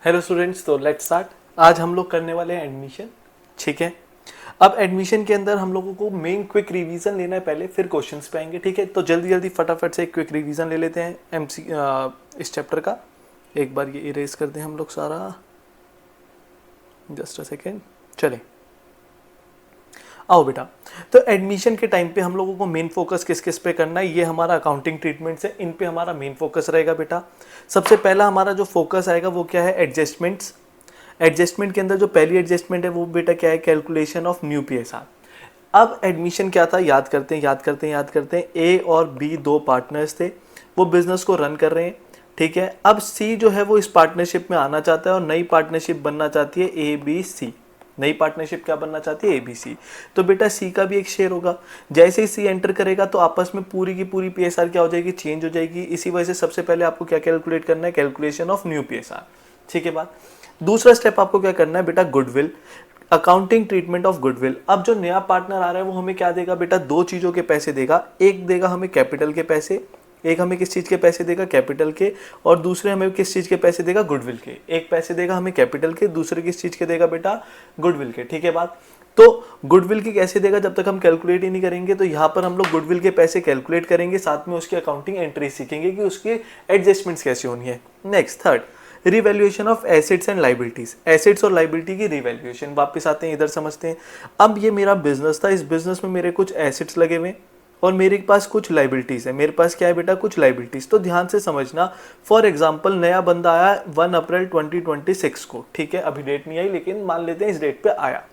Hello students, तो let's start. आज हम लोग करने वाले हैं एडमिशन। ठीक है, अब एडमिशन के अंदर हम लोगों को मेन क्विक रिवीजन लेना है पहले, फिर क्वेश्चंस पे आएंगे। ठीक है, तो जल्दी जल्दी फटाफट से एक क्विक रिवीजन ले लेते हैं इस चैप्टर का। एक बार ये इरेज कर दें हम लोग सारा, जस्ट अ सेकेंड। चले आओ बेटा। तो एडमिशन के टाइम पे हम लोगों को मेन फोकस किस किस पे करना है, ये हमारा अकाउंटिंग ट्रीटमेंट है, इन पे हमारा मेन फोकस रहेगा बेटा। सबसे पहला हमारा जो फोकस आएगा वो क्या है, एडजस्टमेंट्स। एडजस्टमेंट के अंदर जो पहली एडजस्टमेंट है वो बेटा क्या है, कैलकुलेशन ऑफ न्यू पीएसआर। अब एडमिशन क्या था, याद करते हैं याद करते हैं याद करते हैं। ए और बी दो पार्टनर्स थे, वो बिजनेस को रन कर रहे हैं। ठीक है, अब सी जो है वो इस पार्टनरशिप में आना चाहता है और नई पार्टनरशिप बनना चाहती है ए बी सी। नई पार्टनरशिप क्या बनना चाहती है, एबीसी। तो बेटा सी का भी एक शेयर होगा। जैसे ही सी एंटर करेगा तो आपस में पूरी की पूरी पीएसआर क्या हो जाएगी, चेंज हो जाएगी। इसी वजह से सबसे पहले आपको क्या कैलकुलेट करना है, कैलकुलेशन ऑफ न्यू पीएसआर। ठीक है बात। दूसरा स्टेप आपको क्या करना है बेटा, goodwill, accounting treatment of goodwill. अब जो नया पार्टनर आ रहा है वो हमें क्या देगा बेटा, दो चीजों के पैसे देगा। एक देगा हमें कैपिटल के पैसे, एक हमें किस चीज के पैसे देगा, कैपिटल के, और दूसरे हमें किस चीज के पैसे देगा, गुडविल के। एक पैसे देगा हमें कैपिटल के, दूसरे किस चीज के देगा बेटा, गुडविल के। ठीक है बात। तो गुडविल की कैसे देगा, जब तक हम कैलकुलेट ही नहीं करेंगे। तो यहां पर हम लोग गुडविल के पैसे कैलकुलेट करेंगे, साथ में उसकी अकाउंटिंग एंट्री सीखेंगे कि उसकी एडजस्टमेंट्स कैसे होनी है। Next third, revaluation of assets and liabilities. Assets और लाइबिलिटी की रिवैल्यूएशन। वापस आते हैं, इधर समझते हैं। अब ये मेरा बिजनेस था, इस बिजनेस में मेरे कुछ एसेट्स लगे हुए और मेरे पास कुछ लाइबिलिटीज है। मेरे पास क्या है बेटा, कुछ लाइबिलिटीज। तो ध्यान से समझना। फॉर एग्जांपल नया बंदा आया 1 अप्रैल 2026 को। ठीक है, अभी डेट नहीं आई लेकिन मान लेते हैं इस डेट पे आया।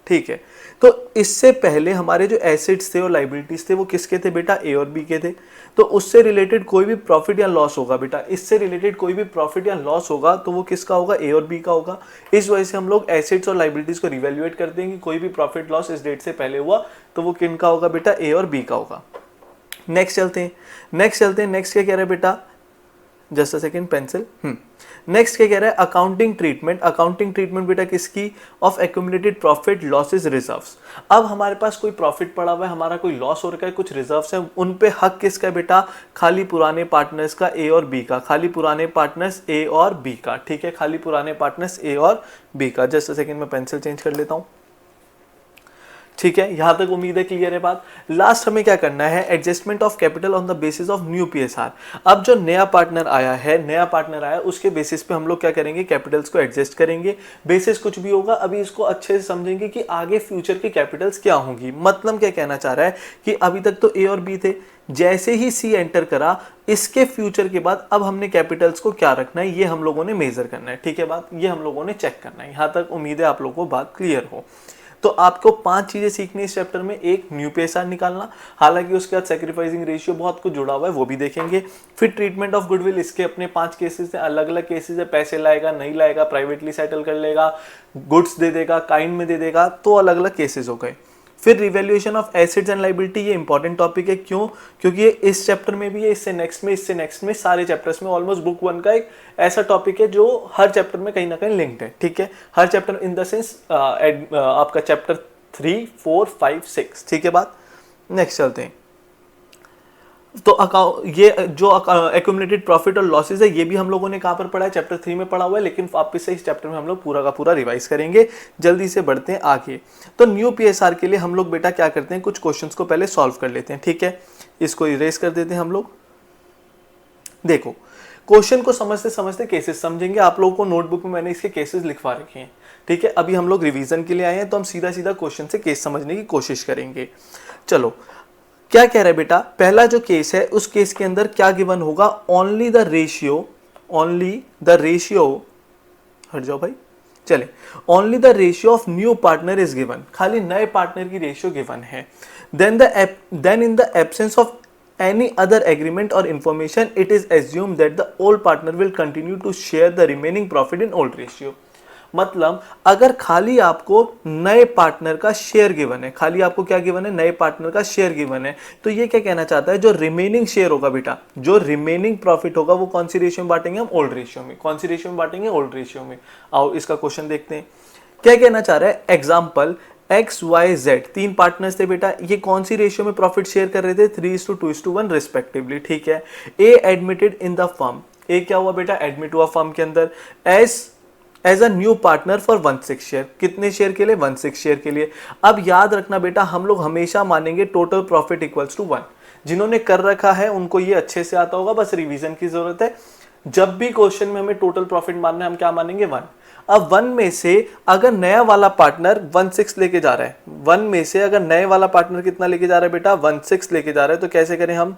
ठीक है, तो इससे पहले हमारे जो एसेट्स थे और लाइबिलिटीज थे वो किसके थे बेटा, ए और बी के थे। तो उससे रिलेटेड कोई भी प्रॉफिट या लॉस होगा बेटा, इससे रिलेटेड कोई भी प्रॉफिट या लॉस होगा तो वो किसका होगा, ए और बी का होगा। इस वजह से हम लोग एसेट्स और लाइबिलिटीज को रिवैल्यूएट करते हैं कि कोई भी प्रॉफिट लॉस इस डेट से पहले हुआ तो वो किन का होगा बेटा, ए और बी का होगा। नेक्स्ट चलते हैं, नेक्स्ट क्या कह रहा है बेटा, just a second pencil. Next क्या कह रहा है, अकाउंटिंग ट्रीटमेंट। अकाउंटिंग ट्रीटमेंट बेटा किसकी, of accumulated profit losses reserves. अब हमारे पास कोई प्रॉफिट पड़ा हुआ है, हमारा कोई लॉस हो रखा है, कुछ रिजर्व्स हैं, उन पे हक किसका है बेटा, खाली पुराने पार्टनर्स का, ए और बी का। खाली पुराने पार्टनर्स ए और बी का। ठीक है, खाली पुराने पार्टनर्स ए और बी का। जस्ट अ सेकेंड में पेंसिल चेंज कर लेता हूं। ठीक है, यहां तक उम्मीद है क्लियर है बात। लास्ट हमें क्या करना है, adjustment of capital on the basis of new PSR. अब जो नया पार्टनर आया उसके बेसिस पे हम लोग क्या करेंगे, कैपिटल्स को एडजस्ट करेंगे। बेसिस कुछ भी होगा, अभी इसको अच्छे से समझेंगे कि आगे फ्यूचर की कैपिटल्स क्या होंगी। मतलब क्या कहना चाह रहा है कि अभी तक तो ए और बी थे, जैसे ही सी एंटर करा इसके फ्यूचर के बाद अब हमने कैपिटल्स को क्या रखना है, ये हम लोगों ने मेजर करना है। ठीक है बात, ये हम लोगों ने चेक करना है। यहां तक उम्मीद है आप लोगों को बात क्लियर हो। तो आपको 5 चीजें सीखनी है इस चैप्टर में। एक, न्यू पीएसआर निकालना, हालांकि उसके बाद सैक्रिफाइसिंग रेशियो बहुत कुछ जुड़ा हुआ है वो भी देखेंगे। फिर ट्रीटमेंट ऑफ गुडविल, इसके अपने 5 केसेस हैं, अलग अलग केसेस है। पैसे लाएगा, नहीं लाएगा, प्राइवेटली सेटल कर लेगा, गुड्स दे देगा, काइंड में दे देगा, तो अलग अलग केसेस हो गए। फिर revaluation of assets and liability, ये इंपॉर्टेंट टॉपिक है। क्यों, क्योंकि ये इस चैप्टर में भी है, इससे नेक्स्ट में सारे चैप्टर्स में ऑलमोस्ट बुक 1 का एक ऐसा टॉपिक है जो हर चैप्टर में कहीं ना कहीं लिंक्ड है। ठीक है, हर चैप्टर इन द सेंस आपका चैप्टर 3, 4, 5, 6। ठीक है बात। नेक्स्ट चलते हैं। तो ये जो एक्यूमुलेटेड प्रॉफिट और लॉसेस है ये भी हम लोगों ने कहां पर पढ़ा है, चैप्टर 3 में पढ़ा हुआ है, लेकिन वापस से इस चैप्टर में हम लोग पूरा का पूरा रिवाइज करेंगे। जल्दी से बढ़ते हैं आगे। तो न्यू पीएसआर के लिए हम लोग बेटा क्या करते हैं, कुछ क्वेश्चंस को पहले सॉल्व कर लेते हैं। ठीक है, इसको इरेज कर देते हैं हम लोग। देखो, क्वेश्चन को समझते समझते केसेस समझेंगे। आप लोगों को नोटबुक में मैंने इसके केसेस लिखवा रखे हैं। ठीक है, अभी हम लोग रिवीजन के लिए आए हैं तो हम सीधा सीधा क्वेश्चन से केस समझने की कोशिश करेंगे। चलो, क्या कह रहा है बेटा, पहला जो केस है उस केस के अंदर क्या गिवन होगा, ओनली द रेशियो, हट जाओ भाई, चले, only the ratio of new partner is given. खाली नए पार्टनर की रेशियो गिवन है। Then in the absence of any other agreement or information, it is assumed that the old partner will continue to share the remaining profit in old ratio। मतलब अगर खाली आपको नए partner का share given है, खाली आपको क्या गिवन है, नए पार्टनर का शेयर गिवन है, तो ये क्या कहना चाहता है, जो रिमेनिंग शेयर होगा बेटा, जो रिमेनिंग प्रॉफिट होगा वो कौन सी रेशियो में बांटेंगे हम, ओल्ड रेशियो में। कौन सी रेशियो में बांटेंगे, ओल्ड रेशियो में। आओ इसका क्वेश्चन देखते हैं क्या कहना चाह रहा है। Example, X Y Z 3 partners थे बेटा, ये कौन सी रेशियो में प्रॉफिट शेयर कर रहे थे, 3:2:1 रिस्पेक्टिवली। ठीक है, A admitted in the firm, A क्या हुआ बेटा, एडमिट हुआ फर्म के अंदर। As as a new partner for 1/6 share. कितने शेयर के लिए? 1/6 शेयर के लिए। अब याद रखना बेटा, हम लोग हमेशा मानेंगे टोटल प्रॉफिट इक्वल्स टू 1। जिन्होंने कर रखा है उनको ये अच्छे से आता होगा, बस रिवीजन की जरूरत है। जब भी क्वेश्चन में हमें टोटल प्रॉफिट मानना है हम क्या मानेंगे? 1। अब 1 में से अगर नया वाला पार्टनर 1/6 लेके जा रहा है, 1 में से अगर नए वाला पार्टनर कितना लेके जा रहा है बेटा? 1/6 लेके जा रहा है, तो कैसे करें हम?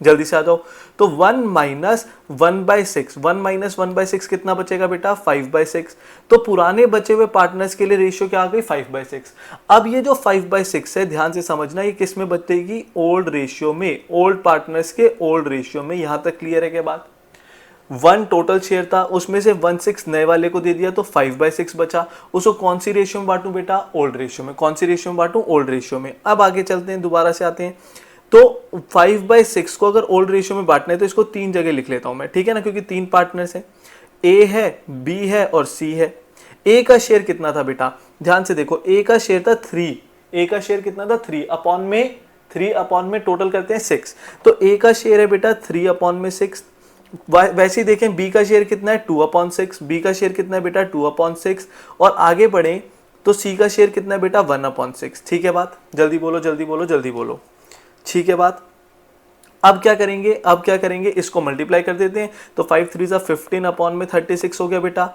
जल्दी से आ जाओ। तो 1 माइनस 1/6, 1 माइनस 1/6 कितना बचेगा बेटा? 5/6। तो पुराने बचे हुए पार्टनर्स के लिए रेशियो क्या आ गई? 5/6। अब ये जो 5/6 है, ध्यान से समझना, ये किस में बचेगी? ओल्ड रेशियो में, ओल्ड पार्टनर्स के ओल्ड रेशियो में। यहां तक क्लियर है के बाद? 1 टोटल शेयर था, उसमें से 1/6 नए वाले को दे दिया तो 5/6 बचा। उसको कौन सी रेशियो में बांटू बेटा? ओल्ड रेशियो में। कौन सी रेशियो में बांटू? ओल्ड रेशियो में। अब आगे चलते हैं, दोबारा से आते हैं। तो 5/6 को अगर ओल्ड रेशियो में बांटना है तो इसको 3 जगह लिख लेता हूं मैं, ठीक है ना, क्योंकि 3 पार्टनर्स हैं, ए है, बी है और सी है। ए का शेयर कितना था बेटा? ध्यान से देखो, ए का शेयर था 3। ए का शेयर कितना था? 3 अपॉन में टोटल करते हैं 6। तो ए का शेयर है बेटा 3/6। वैसे ही देखें, बी का शेयर कितना है? 2/6। बी का शेयर कितना है बेटा? 2/6। और आगे बढ़े तो सी का शेयर कितना है बेटा? 1/6। ठीक है बात? जल्दी बोलो, जल्दी बोलो, जल्दी बोलो। ठीक है बात? अब क्या करेंगे? अब क्या करेंगे? इसको मल्टीप्लाई कर देते हैं। तो 5 3 15/36 हो गया बेटा।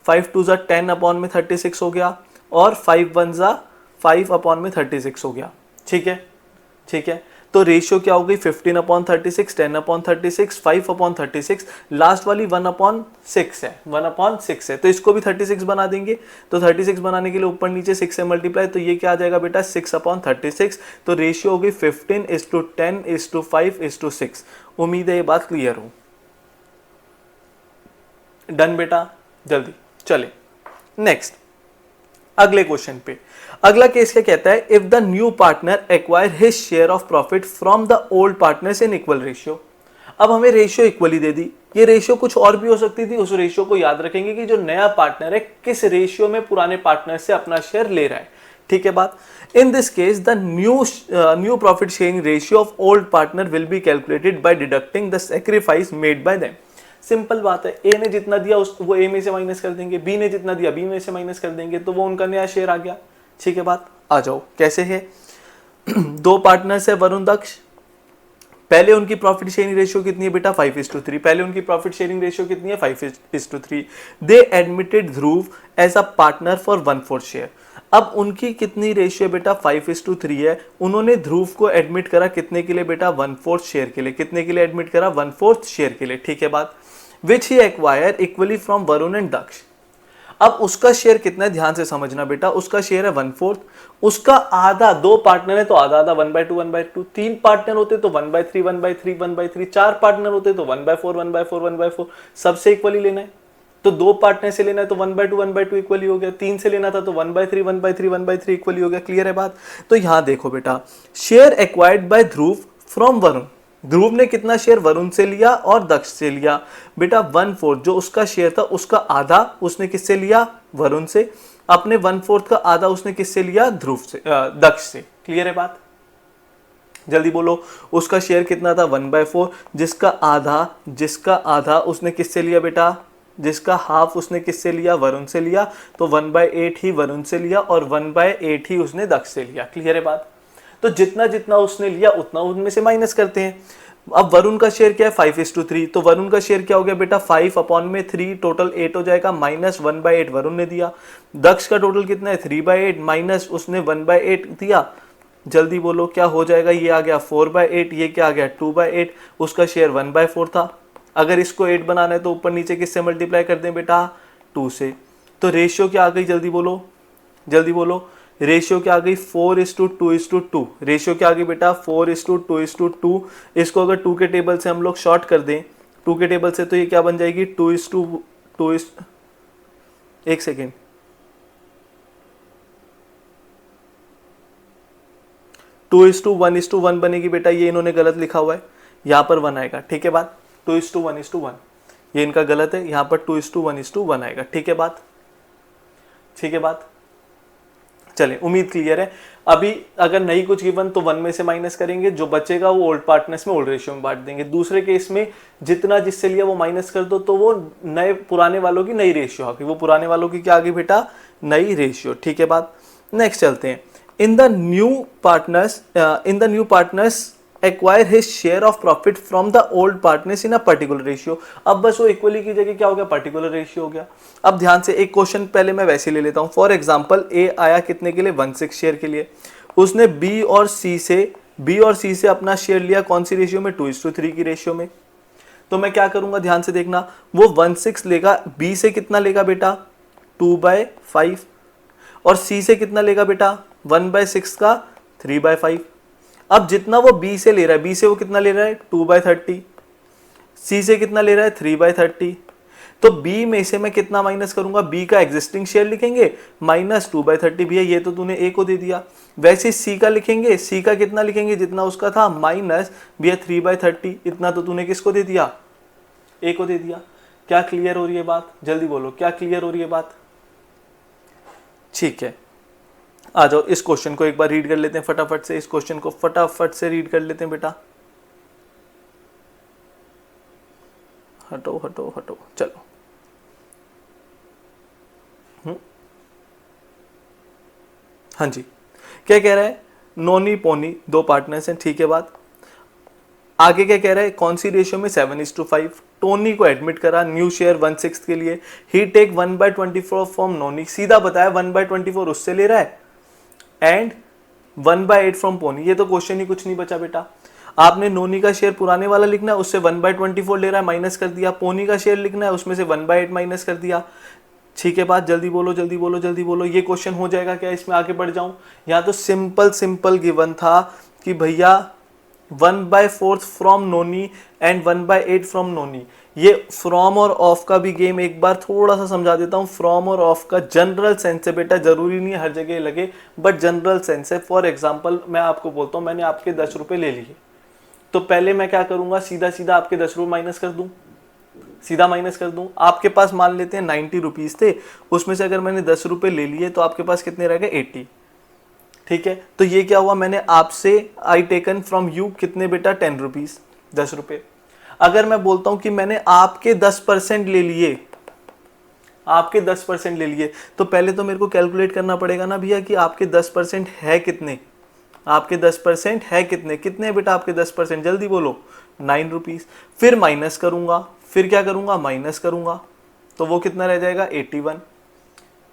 5 2 10/36 हो गया। और 5 1 5/36 हो गया। ठीक है, ठीक है। तो रेशियो क्या हो गई? 15/36, 10/36, 5/36। लास्ट वाली 1/6 है, 1/6 है, तो इसको भी 36 बना देंगे। तो 36 बनाने के लिए ऊपर नीचे 6 से मल्टीप्लाई, तो ये क्या आ जाएगा बेटा? 6/36। तो रेशियो हो गई 15:10:5:6। उम्मीद है ये बात क्लियर हो। डन बेटा? जल्दी चले नेक्स्ट, अगले क्वेश्चन पे। अगला केस क्या कहता है? If the new partner acquire his share of profit from the old partners in equal ratio. अब हमें रेशियो इक्वली दे दी। ये रेशियो कुछ और भी हो सकती थी, उस रेशियो को याद रखेंगे कि जो नया पार्टनर है किस रेशियो में पुराने पार्टनर से अपना शेयर ले रहा है। ठीक है बात? In this case the new profit sharing ratio of old partner will be calculated by deducting the sacrifice made by them. Simple बात है, ए ने जितना दिया वो ए में से माइनस कर देंगे, बी ने जितना दिया बी में से माइनस कर देंगे, तो वो उनका नया शेयर आ गया। ठीक है बात? आ जाओ, कैसे है? 2 पार्टनर्स है, वरुण दक्ष। पहले उनकी प्रॉफिट शेयरिंग रेशियो कितनी है बेटा? 5:3। पहले उनकी प्रॉफिट शेयरिंग रेशियो कितनी है? 5:3। They admitted Dhruv as a partner for 1/4 share. अब उनकी कितनी रेशियो बेटा? 5:3 है। उन्होंने ध्रुव को एडमिट करा कितने के लिए बेटा? 1/4 शेयर के लिए। कितने के लिए एडमिट करा? 1/4 शेयर के लिए। ठीक है बात? विच ही acquire equally from Varun and Daksh. अब उसका शेयर कितना है? ध्यान से समझना बेटा, उसका शेयर है 1/4। उसका आधा, 2 पार्टनर है तो आधा आधा, 1/2 1/2। 3 पार्टनर होते तो 1/3 1/3 1/3। 4 पार्टनर होते तो 1/4 1/4 1/4। सबसे इक्वली लेना है तो 2 पार्टनर से लेना है तो 1/2 1/2 इक्वली हो गया। 3 से लेना था तो 1/3 1/3 1/3 इक्वली हो गया। क्लियर है बात? तो यहां देखो बेटा, share acquired by Dhruv from Varun. Dhruv ने कितना शेयर वरुण से लिया और दक्ष से लिया बेटा? 1/4। जो उसका शेयर था उसका आधा उसने किससे लिया? वरुण से। अपने 1/4 का आधा उसने किससे लिया? ध्रुव से, दक्ष से। क्लियर है बात? जल्दी बोलो। उसका शेयर कितना था? 1/4। जिसका आधा उसने किससे लिया बेटा? जिसका हाफ उसने किससे लिया? वरुण से लिया। तो 1/8 ही वरुण से लिया और 1/8 ही उसने दक्ष से लिया। क्लियर है बात? तो जितना जितना उसने लिया उतना उनमें से माइनस करते हैं। अब वरुण का शेयर क्या है? 5:3। तो वरुण का शेयर क्या हो गया बेटा? 5/3, टोटल 8 हो जाएगा, माइनस 1/8 वरुण ने दिया। दक्ष का टोटल कितना है? 3/8 माइनस उसने 1/8 दिया। जल्दी बोलो क्या हो जाएगा? ये आ गया 4/8, ये क्या आ गया? 2/8। उसका शेयर 1/4 था। अगर इसको 8 बनाना है तो ऊपर नीचे किससे मल्टीप्लाई कर दें बेटा? 2 से। तो रेशियो क्या आ गई? जल्दी बोलो, जल्दी बोलो। रेशियो क्या आ गई? 4:2:2। रेशियो क्या आ गई बेटा? 4:2:2। इसको अगर 2 के टेबल से हम लोग शॉर्ट कर दें, 2 के टेबल से, तो ये क्या बन जाएगी? 2:2। एक सेकेंड, 2:1:1 बनेगी बेटा। ये इन्होंने गलत लिखा हुआ है, यहां पर 1 आएगा। ठीक है बात? 2:1:1। ये इनका गलत है, यहां पर 2:1:1 आएगा। ठीक है बात? ठीक है बात? चलें, उम्मीद क्लियर है। अभी अगर नहीं कुछ गिवन तो 1 में से माइनस करेंगे, जो बचेगा वो ओल्ड पार्टनर्स में ओल्ड रेशियो में बांट देंगे। दूसरे केस में जितना जिससे लिया वो माइनस कर दो, तो वो नए पुराने वालों की नई रेशियो आ गई। वो पुराने वालों की क्या आ गई बेटा? नई रेशियो। ठीक है बात। नेक्स्ट चलते हैं। In the new partners acquire his share of profit from the old partners in a particular ratio. अब बस वो इक्वली की जगह क्या हो गया? पर्टिकुलर रेशियो हो गया। अब ध्यान से एक क्वेश्चन पहले मैं वैसे ले लेता हूं। फॉर एग्जांपल ए आया कितने के लिए? 1/6 शेयर के लिए। उसने बी और सी से अपना शेयर लिया कौन सी रेशियो में? 2:3 की रेशियो में। तो मैं क्या करूंगा? ध्यान से देखना, वो 1/6 लेगा, बी से कितना लेगा बेटा? 2/5। और सी से कितना लेगा बेटा? 1/6 का 3/5। अब जितना वो बी से ले रहा है, बी से वो कितना ले रहा है? 2/30। सी से कितना ले रहा है? 3/30। तो बी में से मैं कितना माइनस करूंगा? बी का एग्जिस्टिंग शेयर लिखेंगे माइनस 2/30। भैया ये तो तूने ए को दे दिया। वैसे सी का लिखेंगे, सी का कितना लिखेंगे? जितना उसका था माइनस भैया 3/30। इतना तो तूने किसको दे दिया? ए को दे दिया। क्या क्लियर हो रही है बात? जल्दी बोलो, क्या क्लियर हो रही है बात? ठीक है, आ जाओ इस क्वेश्चन को एक बार रीड कर लेते हैं फटाफट से। इस क्वेश्चन को फटाफट से रीड कर लेते हैं बेटा। हटो हटो हटो, चलो। हाँ जी, क्या कह रहा है? नोनी पोनी 2 पार्टनर्स हैं। ठीक है बात। आगे क्या कह रहा है? कौन सी रेशियो में? 7:5। टोनी को एडमिट करा, न्यू शेयर 1/6 के लिए। ही टेक 1/24 फ्रॉम नोनी। सीधा बताया 1/24 उससे ले रहा है एंड 1/8 फ्रॉम पोनी। ये तो क्वेश्चन ही कुछ नहीं बचा बेटा। आपने नोनी का शेयर पुराने वाला लिखना है, उससे 1/24 ले रहा है, माइनस कर दिया। पोनी का शेयर लिखना है, उसमें से 1/8 माइनस कर दिया। ठीक है बात। जल्दी बोलो जल्दी बोलो जल्दी बोलो। ये क्वेश्चन हो जाएगा क्या? इसमें आगे बढ़ जाऊं? यहाँ तो सिंपल गिवन था कि भैया 1/4 फ्रॉम नोनी एंड 1/8 फ्रॉम नोनी। ये फ्रॉम और ऑफ का भी गेम एक बार थोड़ा सा समझा देता हूँ। फ्रॉम और ऑफ का जनरल सेंस है बेटा, जरूरी नहीं है हर जगह लगे, बट जनरल सेंस है। फॉर एग्जाम्पल मैं आपको बोलता हूँ, मैंने आपके 10 रुपए ले लिए, तो पहले मैं क्या करूंगा? सीधा सीधा आपके 10 रुपए माइनस कर दूं, सीधा माइनस कर दूं। आपके पास मान लेते हैं 90 रुपीज थे, उसमें से अगर मैंने 10 रुपए ले लिए तो आपके पास कितने रह गए? 80। ठीक है, तो ये क्या हुआ? मैंने आपसे आई टेकन फ्रॉम यू कितने बेटा? 10 रुपीज, 10 रुपए। अगर मैं बोलता हूं कि मैंने आपके 10% ले लिए, आपके 10% ले लिए, तो पहले तो मेरे को कैलकुलेट करना पड़ेगा ना भैया कि आपके 10% है कितने? आपके 10% है कितने? कितने बेटा आपके 10%? जल्दी बोलो। 9 रुपीज। फिर माइनस करूंगा, फिर क्या करूंगा? माइनस करूंगा, तो वो कितना रह जाएगा? 81।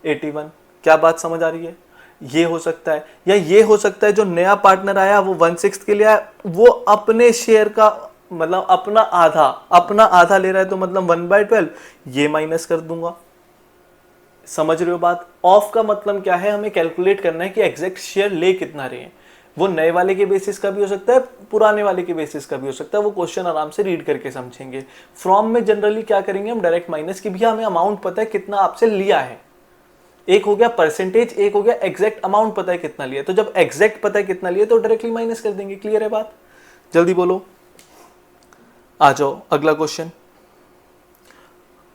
81। क्या बात समझ आ रही है? ये हो सकता है, या ये हो सकता है जो नया पार्टनर आया वो 1/6 के लिए आया, वो अपने शेयर का मतलब अपना आधा ले रहा है, तो मतलब 1/12 ये माइनस कर दूंगा। समझ रहे हो बात? ऑफ का मतलब क्या है? हमें कैलकुलेट करना है कि एग्जैक्ट शेयर ले कितना रहे हैं। वो नए वाले के बेसिस का भी हो सकता है, पुराने वाले के बेसिस का भी हो सकता है। वो क्वेश्चन आराम से रीड करके समझेंगे। फ्रॉम में जनरली क्या करेंगे हम? डायरेक्ट माइनस की। भैया हमें अमाउंट पता है कितना आपसे लिया है। एक हो गया परसेंटेज, एक हो गया एग्जैक्ट अमाउंट पता है कितना लिया। तो जब एग्जैक्ट पता है कितना लिया तो डायरेक्टली माइनस कर देंगे। क्लियर है बात? जल्दी बोलो। आ जाओ अगला क्वेश्चन।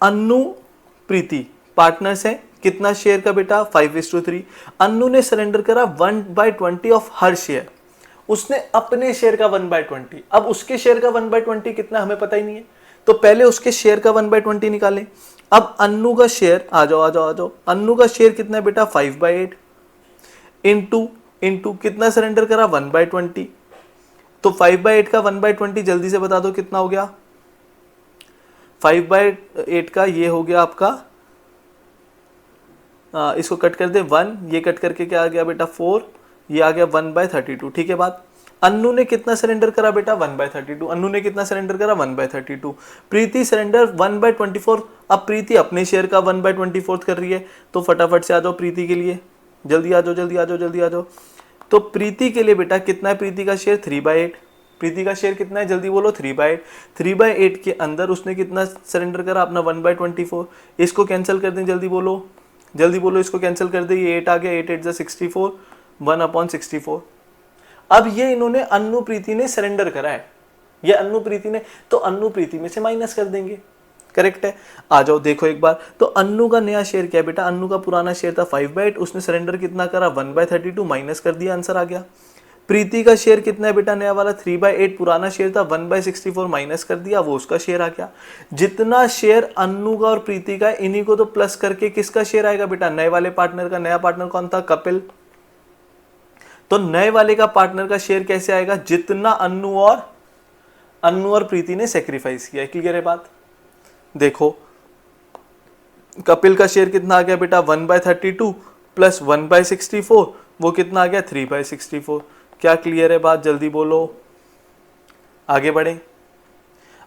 अन्नू प्रीति पार्टनर्स हैं। कितना शेयर का बेटा? 5:3। अन्नू ने सरेंडर करा 1/20 ऑफ हर शेयर। उसने अपने शेयर का 1/20। अब उसके शेयर का 1/20 कितना हमें पता ही नहीं है, तो पहले उसके शेयर का 1/20 निकालें। अब अन्नू का शेयर, आ जाओ आ जाओ आ जाओ, अन्नू का शेयर कितना है बेटा? 5/8 इंटू कितना सरेंडर करा? 1/20। तो 5/8 का 1/20 जल्दी से बता दो कितना हो गया? 5/8 का ये हो गया आपका, इसको कट कर दे 1, ये कट करके क्या आ गया बेटा? 4, ये आ गया 1/32। ठीक है बात। अन्नू ने कितना सरेंडर करा बेटा? 1/32। अन्नू ने कितना सरेंडर करा? 1/32। प्रीति सरेंडर 1/24। अब प्रीति अपने शेयर का 1/24 कर रही है, तो फटाफट से आ जाओ प्रीति के लिए। जल्दी आ जाओ जल्दी आ जाओ जल्दी आ जाओ। तो प्रीति के लिए बेटा कितना है? प्रीति का शेयर 3/8। प्रीति का शेयर कितना है? जल्दी बोलो। 3/8। 3/8 के अंदर उसने कितना सरेंडर करा? अपना 1/24। इसको कैंसिल कर दें, जल्दी बोलो जल्दी बोलो, इसको कैंसिल कर दे। ये 8 आ गया, 8 8 जा 64, 1/64। अब ये इन्होंने अन्नू प्रीति ने सरेंडर करा है, ये अन्नू प्रीति ने, तो अन्नू प्रीति में से माइनस कर देंगे। करेक्ट है। आ जाओ देखो एक बार, तो अन्नू का नया शेयर क्या है बेटा, अन्नू का पुराना शेयर था 5/8, उसने सरेंडर कितना करा 1/32 माइनस कर दिया, आंसर आ गया। प्रीति का शेयर कितना है बेटा नया वाला 3/8, पुराना शेयर था 1/64 माइनस कर दिया, वो उसका शेयर आ गया। जितना शेयर अन्नू का और प्रीति का, इन्हीं को तो प्लस करके किसका शेयर आएगा बेटा, नए वाले पार्टनर का। नया पार्टनर कौन था, कपिल। तो नए वाले का पार्टनर का शेयर कैसे आएगा, जितना अन्नू और प्रीति ने सेक्रीफाइस किया है। क्लियर है बात। देखो कपिल का शेयर कितना आ गया बेटा 1/32 प्लस 1/64, वो कितना आ गया 3/64। क्या क्लियर है बात, जल्दी बोलो, आगे बढ़े।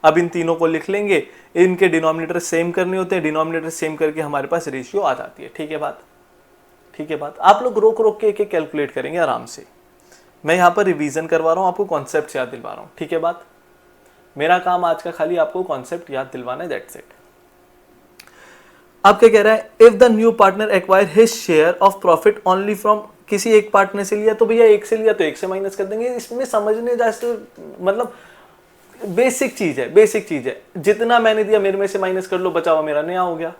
अब इन तीनों को लिख लेंगे, इनके डिनोमिनेटर सेम करने होते हैं, डिनोमिनेटर सेम करके हमारे पास रेशियो आ जाती है। ठीक है बात, ठीक है बात। आप लोग रोक रोक के एक एक कैलकुलेट करेंगे आराम से, मैं यहां पर रिवीजन करवा रहा हूं, आपको कॉन्सेप्ट याद दिलवा रहा हूं। ठीक है बात, मेरा काम आज का खाली आपको कॉन्सेप्ट याद दिलवाना है, दैट्स इट। अब क्या कह रहा है, if the new partner acquire his share of profit only from, किसी एक पार्टनर से लिया तो भैया एक से लिया तो एक से माइनस कर देंगे। इसमें समझने जैसे मतलब बेसिक चीज है, बेसिक चीज है। जितना मैंने दिया मेरे में से माइनस कर लो, बचा हुआ मेरा नया हो गया।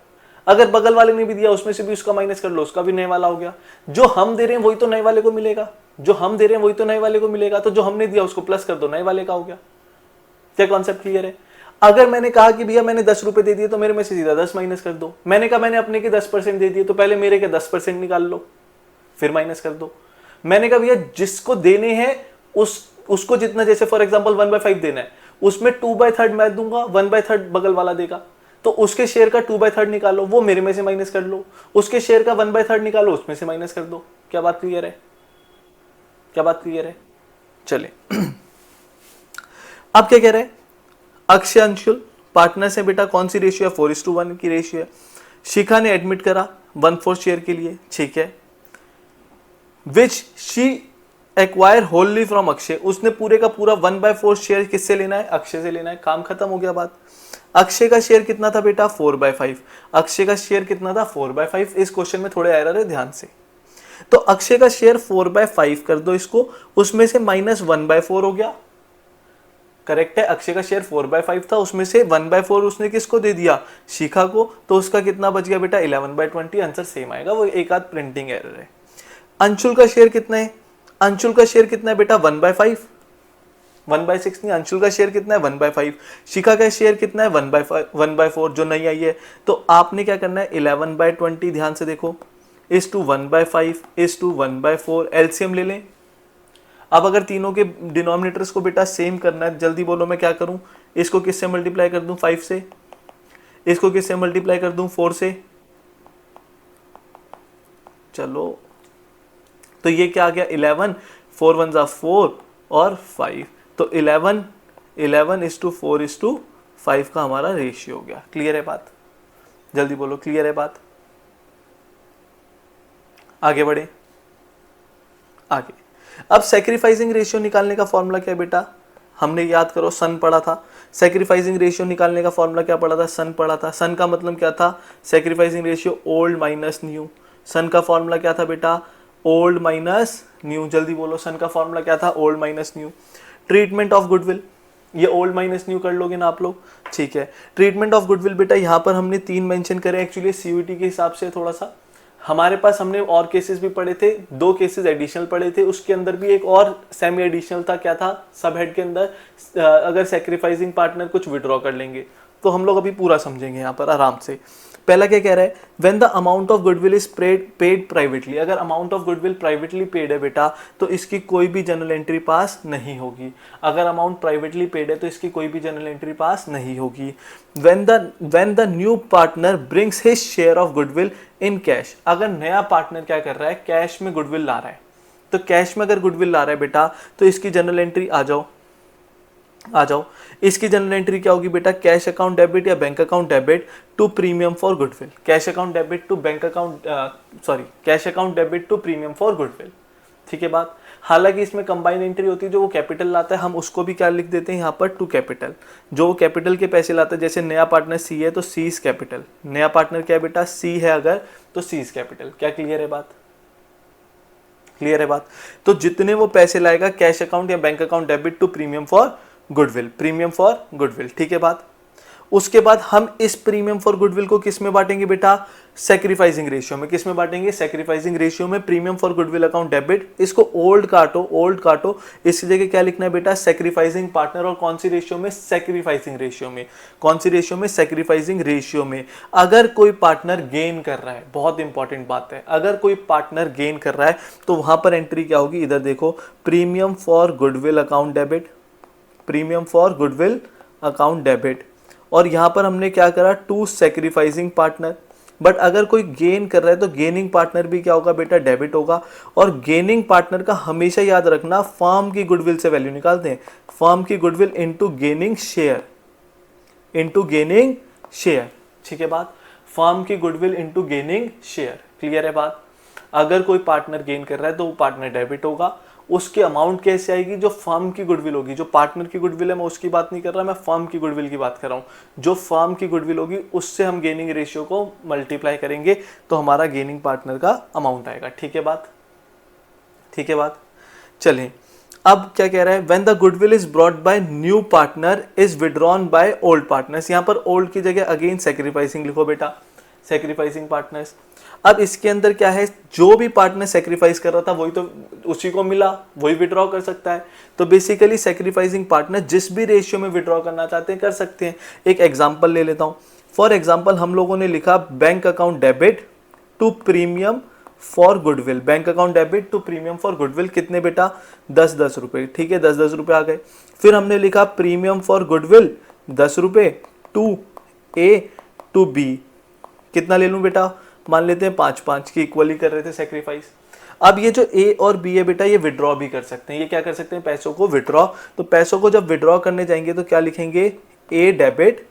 अगर बगल वाले ने भी दिया उसमें से भी उसका माइनस कर लो, उसका भी नए वाला हो गया। जो हम दे रहे हैं वही तो नए वाले को मिलेगा, जो हम दे रहे हैं वही तो नए वाले को मिलेगा। तो जो हमने दिया उसको प्लस कर दो, नए वाले का हो गया। क्या कॉन्सेप्ट क्लियर है। अगर मैंने कहा कि भैया मैंने 10 रुपए दे दिए तो मेरे में से सीधा 10 माइनस कर दो। मैंने कहा मैंने अपने के 10% दे दिए तो पहले मेरे के 10% निकाल लो, फिर माइनस कर दो। मैंने कहा भैया जिसको देने हैं उसको जितना, जैसे फॉर एग्जांपल 1/5 देना है, उसमें 2/3 मैं दूंगा, 1/3 बगल वाला देगा। तो उसके शेयर का 2/3 निकालो, वो मेरे में से माइनस कर लो। उसके शेयर का 1/3 निकालो, उसमें से माइनस कर दो। क्या बात क्लियर है, क्या बात क्लियर है। चले अब क्या कह रहे हैं, अक्षय अंशुल पार्टनर से बेटा कौन सी रेशियो है, 4:1 की रेशियो है। शिखा ने एडमिट करा 1/4 शेयर के लिए, ठीक है। Which she acquire wholly from Akshay, उसने पूरे का पूरा 1/4 शेयर किससे लेना है, अक्षय से लेना है। काम खत्म हो गया बात। अक्षय का शेयर कितना था बेटा 4/5, अक्षय का शेयर कितना था 4/5। इस क्वेश्चन में थोड़े एरर है, ध्यान से। तो अक्षय का शेयर 4/5 कर दो इसको, उसमें से -1/4 हो गया। करेक्ट है, अक्षय का शेयर 4/5 था, उसमें से 1/4 उसने किसको दे दिया, शिखा को। तो उसका कितना बच गया बेटा 11/20। आंसर सेम आएगा, वो एक आध प्रिंटिंग एरर है। अंशुल का शेयर कितना है, अंशुल का शेयर कितना है बेटा 1/5, 1/6 नहीं, अंशुल का शेयर कितना है 1/5। शिखा का शेयर कितना है 1/4 जो नहीं आई है। तो आपने क्या करना है 11/20, ध्यान से देखो, इस टू 1/5 इस टू 1/4, एलसीएम ले लें। अब अगर तीनों के डिनोमिनेटर्स को बेटा सेम करना है, जल्दी बोलो मैं क्या करूं, इसको किससे मल्टीप्लाई कर दूं 5 से, इसको किससे मल्टीप्लाई कर दूं 4 से। चलो तो ये क्या आ गया 11, 4 1 जा 4 और 5, तो 11:4:5 का हमारा रेशियो हो गया। क्लियर है बात, जल्दी बोलो क्लियर है बात। आगे बढ़े, आगे। अब सैक्रिफाइसिंग रेशियो निकालने का फॉर्मूला क्या है बेटा, हमने याद करो सन पढ़ा था। सैक्रिफाइसिंग रेशियो निकालने का फॉर्मूला क्या पढ़ा था, सन पढ़ा था। सन का मतलब क्या था, sacrificing ratio old minus new. सन का फॉर्मूला क्या था बेटा, ओल्ड माइनस न्यू। जल्दी बोलो, सन का फॉर्मूला क्या था, old minus new. Treatment of goodwill, ये ओल्ड माइनस न्यू कर लोगे ना आप लोग, ठीक है। ट्रीटमेंट ऑफ गुडविल बेटा यहाँ पर हमने 3 मेंशन करे, एक्चुअली सीयूईटी के हिसाब से थोड़ा सा हमारे पास, हमने और केसेस भी पढ़े थे, 2 केसेस एडिशनल पढ़े थे, उसके अंदर भी एक और सेमी एडिशनल था। क्या था, सब हेड के अंदर अगर सैक्रिफाइसिंग पार्टनर कुछ विड्रॉ कर लेंगे। तो हम लोग अभी पूरा समझेंगे यहाँ पर आराम से। पहला क्या कह रहा है, when the amount of goodwill is paid privately, अगर amount of goodwill privately paid है बेटा तो इसकी कोई भी जर्नल एंट्री पास नहीं होगी। अगर अमाउंट प्राइवेटली पेड है तो इसकी कोई भी जर्नल एंट्री पास नहीं होगी। When the new partner brings his share of goodwill in cash, अगर नया पार्टनर क्या कर रहा है, कैश में गुडविल ला रहा है, तो कैश में अगर गुडविल ला रहा है बेटा तो इसकी जर्नल एंट्री आ जाओ, आ जाओ। इसकी जनरल एंट्री क्या होगी बेटा, कैश अकाउंट डेबिट या bank account debit to premium for goodwill. Cash account debit to bank account, cash account debit to premium for goodwill. ठीक है बात। हालांकि इसमें कंबाइन एंट्री होती है, जो वो कैपिटल लाता है हम उसको भी क्या लिख देते हैं यहाँ पर, टू कैपिटल। जो वो कैपिटल के पैसे लाता है, जैसे नया पार्टनर सी है तो सी इज कैपिटल, नया पार्टनर क्या है बेटा सी है अगर, तो सी इज कैपिटल। क्या क्लियर है बात, क्लियर है बात। तो जितने वो पैसे लाएगा कैश अकाउंट या bank account debit to premium for goodwill, premium for goodwill. ठीक है बात। उसके बाद हम इस प्रीमियम फॉर गुडविल को किस में बांटेंगे बेटा, सैक्रिफाइसिंग रेशियो में। किस में बांटेंगे, सैक्रिफाइसिंग रेशियो में। Premium for goodwill account debit, इसको ओल्ड काटो, इसकी जगह क्या लिखना है बेटा, सैक्रिफाइसिंग पार्टनर। और कौन सी रेशियो में, सैक्रिफाइसिंग रेशियो में। कौन सी रेशियो में, सैक्रिफाइसिंग रेशियो में। अगर कोई पार्टनर गेन कर रहा है, बहुत इंपॉर्टेंट बात है, अगर कोई पार्टनर गेन कर रहा है तो वहां पर एंट्री क्या होगी, इधर देखो, premium for goodwill account debit, premium for goodwill account debit. और यहां पर हमने क्या करा, टू सैक्रिफाइसिंग पार्टनर। बट अगर कोई गेन कर रहा है तो गेनिंग पार्टनर भी क्या होगा बेटा, डेबिट होगा। और गेनिंग पार्टनर का हमेशा याद रखना, फर्म की गुडविल से वैल्यू निकालते हैं, फर्म की goodwill into gaining share, into gaining share. ठीक है बात, फर्म की goodwill into gaining share. Clear है बात। अगर कोई पार्टनर गेन कर रहा है तो वो पार्टनर डेबिट होगा। उसकी अमाउंट कैसे आएगी, जो फर्म की गुडविल होगी। जो पार्टनर की गुडविल है मैं उसकी बात नहीं कर रहा, मैं फर्म की गुडविल की बात कर रहा हूं। जो फर्म की गुडविल होगी उससे हम गेनिंग रेशियो को मल्टीप्लाई करेंगे तो हमारा गेनिंग पार्टनर का अमाउंट आएगा। ठीक है बात, ठीक है बात। चलिए अब क्या कह रहा है, when the goodwill is brought by new partner is withdrawn by old partners. यहां पर ओल्ड की जगह अगेन सैक्रिफाइसिंग लिखो बेटा, सैक्रिफाइसिंग पार्टनर्स। अब इसके अंदर क्या है, जो भी पार्टनर सैक्रिफाइस कर रहा था वही तो उसी को मिला, वही विड्रॉ कर सकता है। तो बेसिकली सैक्रिफाइसिंग पार्टनर जिस भी रेशियो में विड्रॉ करना चाहते हैं कर सकते हैं। एक एग्जांपल ले लेता हूं। फॉर एग्जांपल हम लोगों ने लिखा bank account debit to premium for goodwill, bank account debit to premium for goodwill, कितने बेटा, 10-10 रुपए। ठीक है, 10-10 रुपए आ गए। फिर हमने लिखा प्रीमियम फॉर गुडविल 10 रुपए टू ए टू बी, कितना ले लूं बेटा, मान लेते हैं 5-5 की इक्वली कर रहे थे सैक्रिफाइस। अब ये जो ए और बी है बेटा, ये विड्रॉ भी कर सकते हैं। ये क्या कर सकते हैं, पैसों को विड्रॉ। तो पैसों को जब विड्रॉ करने जाएंगे तो क्या लिखेंगे, ए डेबिट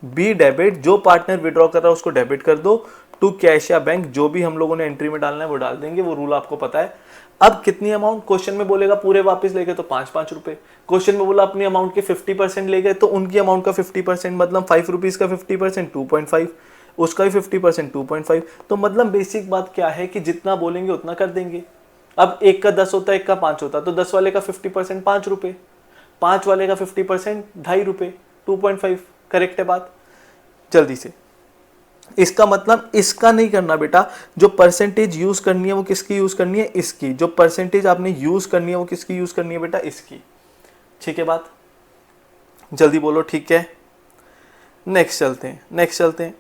बी डेबिट, जो पार्टनर विड्रॉ कर रहा है उसको डेबिट कर दो, टू कैश या बैंक, जो भी हम लोगों ने एंट्री में डालना है वो डाल देंगे, वो रूल आपको पता है। अब कितनी अमाउंट, क्वेश्चन में बोलेगा पूरे वापस ले गए तो 5-5 रुपए। क्वेश्चन में बोला अपनी अमाउंट के 50% ले गए तो उनकी अमाउंट का 50% मतलब 5 रुपीज का 50% 2.5, उसका भी 50% 2.5। तो मतलब बेसिक बात क्या है कि जितना बोलेंगे उतना कर देंगे। अब एक का 10 होता है, एक का 5 होता है, तो 10 वाले का 50% 5 रुपए, 5 वाले का 50% 2.5 रुपए, 2.5। करेक्ट है बात, जल्दी से। इसका मतलब इसका नहीं करना बेटा, जो परसेंटेज यूज करनी है वो किसकी यूज करनी है, इसकी। जो परसेंटेज आपने यूज करनी है वो किसकी यूज करनी है बेटा, इसकी। ठीक है बात, जल्दी बोलो, ठीक है। नेक्स्ट चलते हैं, नेक्स्ट चलते हैं।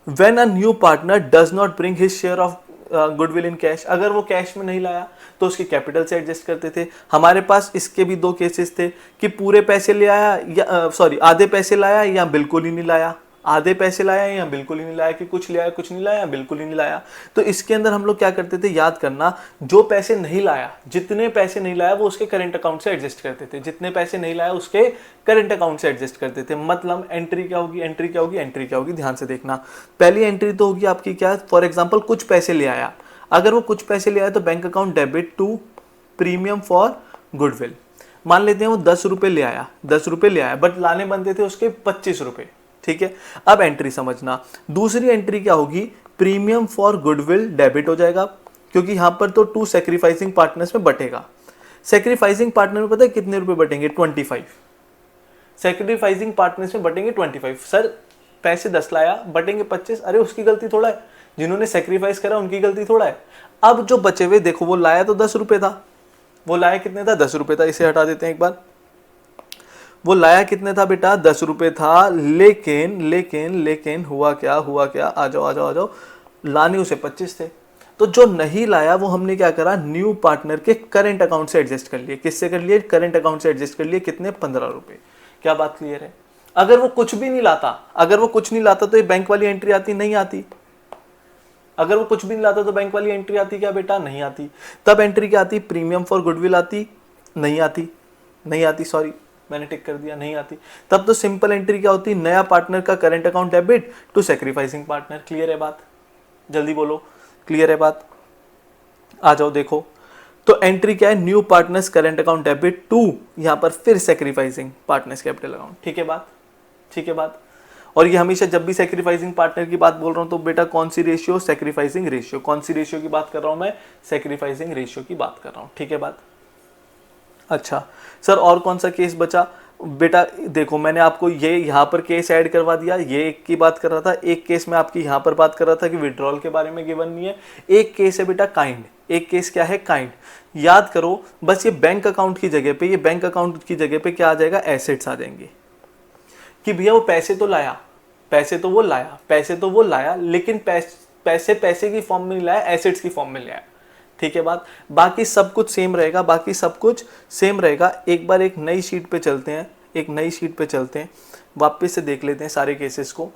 When a new partner does not bring his share of goodwill in cash, अगर वो कैश में नहीं लाया तो उसकी कैपिटल से एडजस्ट करते थे। हमारे पास इसके भी 2 केसेस थे कि पूरे पैसे ले आया या सॉरी आधे पैसे लाया या बिल्कुल ही नहीं लाया, आधे पैसे लाया या बिल्कुल ही नहीं लाया, कि कुछ ले आया कुछ नहीं लाया, बिल्कुल ही नहीं लाया। तो इसके अंदर हम लोग क्या करते थे, याद करना, जो पैसे नहीं लाया, जितने पैसे नहीं लाया वो उसके करंट अकाउंट से एडजस्ट करते थे, जितने पैसे नहीं लाया उसके करंट अकाउंट से एडजस्ट करते थे। मतलब एंट्री क्या होगी, एंट्री क्या होगी, एंट्री क्या होगी, ध्यान से देखना। पहली एंट्री तो होगी आपकी क्या, फॉर एग्जाम्पल कुछ पैसे ले आया। अगर वो कुछ पैसे ले आया तो bank account debit to premium for goodwill. मान लेते हैं वो 10 रुपए ले आया, 10 रुपए ले आया, बट लाने बनते थे उसके 25 रुपए। ठीक है, अब एंट्री समझना। दूसरी एंट्री क्या होगी, प्रीमियम फॉर गुडविल डेबिट हो जाएगा, क्योंकि यहां पर तो 2 सैक्रिफाइसिंग पार्टनर्स में बटेगा। सैक्रिफाइसिंग पार्टनर में पता है कितने रुपए बटेंगे, 25। सैक्रिफाइसिंग पार्टनर्स में बटेंगे 25। सर पैसे 10 लाया, बटेंगे 25, अरे उसकी गलती थोड़ा है, जिन्होंने सैक्रिफाइस करा उनकी गलती थोड़ा है। अब जो बचे हुए देखो, वो लाया तो 10 रुपए था, वो लाया कितने था, 10 रुपए था। इसे हटा देते हैं एक बार, वो लाया कितने था बेटा, 10 रुपए था। लेकिन लेकिन लेकिन हुआ क्या, हुआ क्या, आ जाओ आ जाओ आ जाओ, लाने उसे 25 थे। तो जो नहीं लाया वो हमने क्या करा, न्यू पार्टनर के करंट अकाउंट से एडजस्ट कर लिए। किससे कर लिए, करंट अकाउंट से एडजस्ट कर लिए, कितने, 15 रुपए। क्या बात क्लियर है। अगर वो कुछ भी नहीं लाता, अगर वो कुछ नहीं लाता तो ये बैंक वाली एंट्री आती, नहीं आती। अगर वो कुछ भी नहीं लाता तो बैंक वाली एंट्री आती क्या बेटा, नहीं आती। तब एंट्री क्या आती, प्रीमियम फॉर गुडविल आती, नहीं आती, नहीं आती, सॉरी मैंने टिक कर दिया, नहीं आती। तब तो सिंपल एंट्री क्या होती, नया पार्टनर का current account debit to sacrificing partner. Clear है बात, जल्दी बोलो, क्लियर है बात, आ जाओ देखो। तो एंट्री क्या है, new partners current account debit to, यहां पर फिर सैक्रिफाइसिंग पार्टनर्स कैपिटल अकाउंट। ठीक है बात, ठीक है बात। और ये हमेशा जब भी सैक्रिफाइसिंग पार्टनर की बात बोल रहा हूं तो बेटा कौन सी रेशियो, सैक्रिफाइसिंग रेशियो। कौन सी रेशियो की बात कर रहा हूं मैं, सैक्रिफाइसिंग रेशियो की बात कर रहा हूं। ठीक है बात। अच्छा सर और कौन सा केस बचा, बेटा देखो, मैंने आपको ये यहाँ पर केस ऐड करवा दिया, ये एक की बात कर रहा था, एक केस में आपकी यहाँ पर बात कर रहा था कि विड्रॉल के बारे में गिवन नहीं है, एक केस है बेटा काइंड, एक केस क्या है काइंड। याद करो बस, ये बैंक अकाउंट की जगह पे, ये बैंक अकाउंट की जगह पे क्या आ जाएगा, एसेट्स आ जाएंगे कि भैया वो पैसे तो लाया, पैसे तो वो लाया, पैसे तो वो लाया, लेकिन पैसे पैसे की फॉर्म में नहीं लाया, एसेट्स की फॉर्म में लाया। ठीक है बात, बाकी सब कुछ सेम रहेगा, बाकी सब कुछ सेम रहेगा। एक बार एक नई शीट पे चलते हैं, एक नई शीट पे चलते हैं, वापस से देख लेते हैं सारे केसेस को।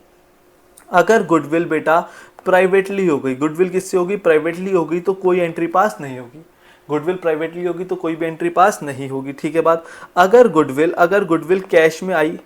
अगर गुडविल बेटा प्राइवेटली हो गई, गुडविल किससे होगी, प्राइवेटली होगी, तो कोई एंट्री पास नहीं होगी। गुडविल प्राइवेटली होगी तो कोई भी एंट्री पास नहीं होगी। ठीक है बात, अगर गुडविल कैश में आई,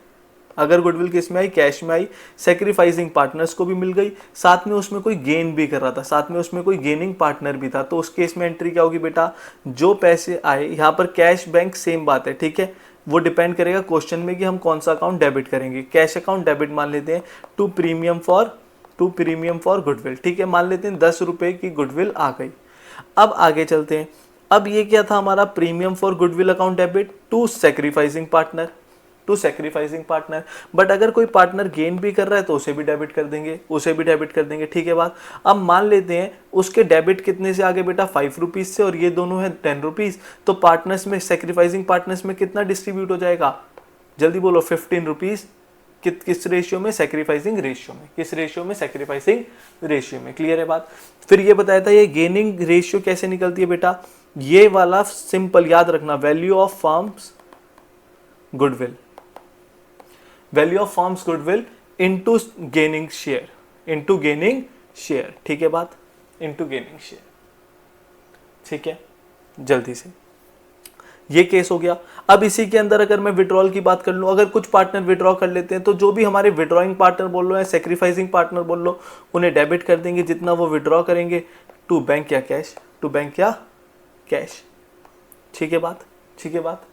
अगर गुडविल किस में आई, कैश में आई, सेक्रीफाइसिंग पार्टनर्स को भी मिल गई, साथ में उसमें कोई गेन भी कर रहा था, साथ में उसमें कोई गेनिंग पार्टनर भी था, तो उस केस में एंट्री क्या होगी बेटा, जो पैसे आए, यहाँ पर कैश बैंक सेम बात है। ठीक है, वो डिपेंड करेगा क्वेश्चन में कि हम कौन सा अकाउंट डेबिट करेंगे। कैश अकाउंट डेबिट मान लेते हैं टू प्रीमियम फॉर गुडविल। ठीक है, मान लेते हैं 10 रुपए की गुडविल आ गई। अब आगे चलते हैं, अब ये क्या था हमारा, premium for goodwill account debit to sacrificing partner, but अगर कोई पार्टनर गेन भी कर रहा है तो उसे भी डेबिट कर देंगे, उसे भी डेबिट कर देंगे। ठीक है बात, अब मान लेते हैं उसके डेबिट कितने से आगे बेटा, 5 रुपीज से, और ये दोनों है 10 रुपीज, तो पार्टनर्स में, सेक्रीफाइसिंग पार्टनर्स में कितना डिस्ट्रीब्यूट हो जाएगा, जल्दी बोलो, 15 रुपीज। किस रेशियो में, सेक्रीफाइसिंग रेशियो में, किस रेशियो में, सेक्रीफाइसिंग रेशियो में। क्लियर है बात। फिर ये बताया था ये गेनिंग रेशियो कैसे निकलती है बेटा, ये वाला सिंपल याद रखना, value of firms goodwill, value of firms goodwill into gaining share, into gaining share. ठीक है बात, इनटू गेनिंग शेयर। ठीक है, जल्दी से ये केस हो गया। अब इसी के अंदर अगर मैं विड्रॉल की बात कर लूं, अगर कुछ पार्टनर विड्रॉ कर लेते हैं तो जो भी हमारे विड्रॉइंग पार्टनर बोल लो या सेक्रीफाइसिंग पार्टनर बोल लो, उन्हें डेबिट कर देंगे जितना वो विड्रॉ करेंगे टू बैंक या कैश, टू बैंक या कैश। ठीक है बात, ठीक है बात।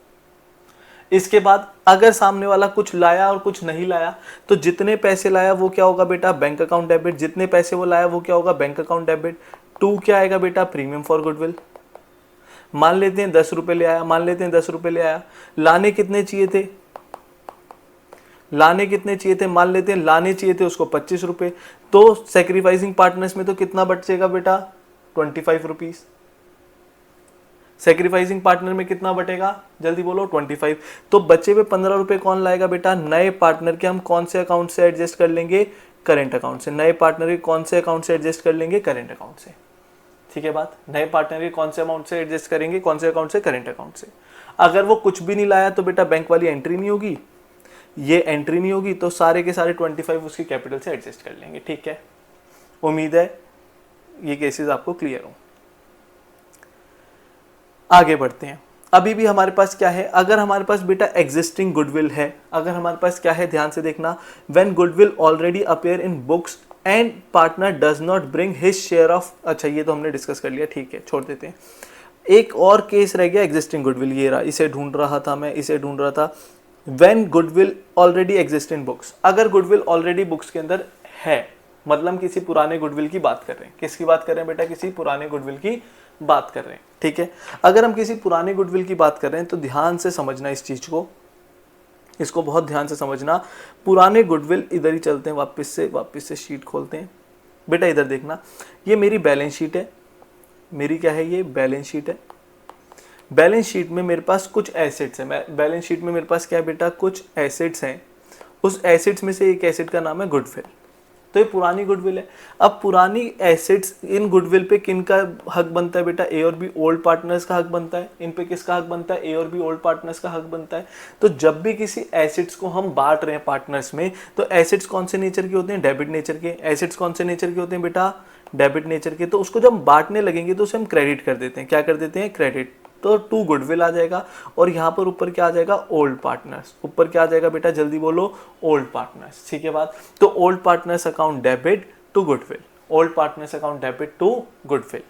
इसके बाद अगर सामने वाला कुछ लाया और कुछ नहीं लाया, तो जितने पैसे लाया वो क्या होगा बेटा, बैंक अकाउंट डेबिट, जितने पैसे वो लाया वो क्या होगा, बैंक अकाउंट डेबिट। टू क्या आएगा बेटा, प्रीमियम फॉर गुडविल। मान लेते हैं 10 रुपए ले आया, मान लेते हैं 10 रुपए ले आया, लाने कितने चाहिए थे, लाने कितने चाहिए थे, मान लेते हैं लाने चाहिए थे उसको 25 रुपए, तो सेक्रीफाइसिंग पार्टनर्स में तो कितना बचेगा बेटा, 25 रुपीज। सेक्रीफाइसिंग पार्टनर में कितना बटेगा, जल्दी बोलो, 25। तो बचे हुए 15 रुपए कौन लाएगा बेटा, नए पार्टनर के हम कौन से अकाउंट से एडजस्ट कर लेंगे, करेंट अकाउंट से। नए पार्टनर के कौन से अकाउंट से एडजस्ट कर लेंगे, करेंट अकाउंट से। ठीक है बात, नए पार्टनर के कौन से अमाउंट से एडजस्ट करेंगे, कौन से अकाउंट से, करेंट अकाउंट से। अगर वो कुछ भी नहीं लाया तो बेटा बैंक वाली एंट्री नहीं होगी, ये एंट्री नहीं होगी, तो सारे के सारे 25 उसकी कैपिटल से एडजस्ट कर लेंगे। ठीक है, उम्मीद है ये केसेस आपको क्लियर हो। आगे बढ़ते हैं। अभी भी हमारे पास क्या है, अगर हमारे पास बेटा एग्जिस्टिंग गुडविल है, अगर हमारे पास क्या है, ध्यान से देखना, when goodwill already appear in books and partner does not bring his share of, अच्छा ये तो हमने डिस्कस कर लिया, ठीक है छोड़ देते हैं। एक और केस रह गया एग्जिस्टिंग गुडविल, ये रहा, इसे ढूंढ रहा था मैं, इसे ढूंढ रहा था। When goodwill already exist in books, अगर गुडविल ऑलरेडी बुक्स के अंदर है, मतलब किसी पुराने गुडविल की बात कर रहे हैं। किसकी बात कर रहे हैं बेटा, किसी पुराने गुडविल की बात कर रहे हैं। ठीक है, अगर हम किसी पुराने गुडविल की बात कर रहे हैं तो ध्यान से समझना इस चीज को, इसको बहुत ध्यान से समझना। पुराने गुडविल, इधर ही चलते हैं, वापस से शीट खोलते हैं बेटा, इधर देखना, ये मेरी बैलेंस शीट है, मेरी क्या है, ये बैलेंस शीट है। बैलेंस शीट में मेरे पास कुछ एसेट्स हैं, बैलेंस शीट में मेरे पास क्या है बेटा, कुछ एसेट्स हैं। उस एसेट्स में से एक एसेट का नाम है गुडविल, तो ये पुरानी गुडविल है। अब पुरानी एसेट्स, इन गुडविल पे किनका हक बनता है बेटा, ए और बी ओल्ड पार्टनर्स का हक बनता है। इन पे किसका हक बनता है, ए और बी ओल्ड पार्टनर्स का हक बनता है। तो जब भी किसी एसेट्स को हम बांट रहे हैं पार्टनर्स में, तो एसेट्स कौन से नेचर के होते हैं, डेबिट नेचर के। एसेट्स कौन से नेचर के होते हैं बेटा, डेबिट नेचर के। तो उसको जब हम बांटने लगेंगे तो उसे हम क्रेडिट कर देते हैं, क्या कर देते हैं, क्रेडिट। तो टू गुडविल आ जाएगा, और यहाँ पर ऊपर क्या आ जाएगा, ओल्ड पार्टनर्स। ऊपर क्या आ जाएगा बेटा, जल्दी बोलो, ओल्ड पार्टनर्स। ठीक है बात, तो old partners account debit to goodwill, old partners account debit to goodwill.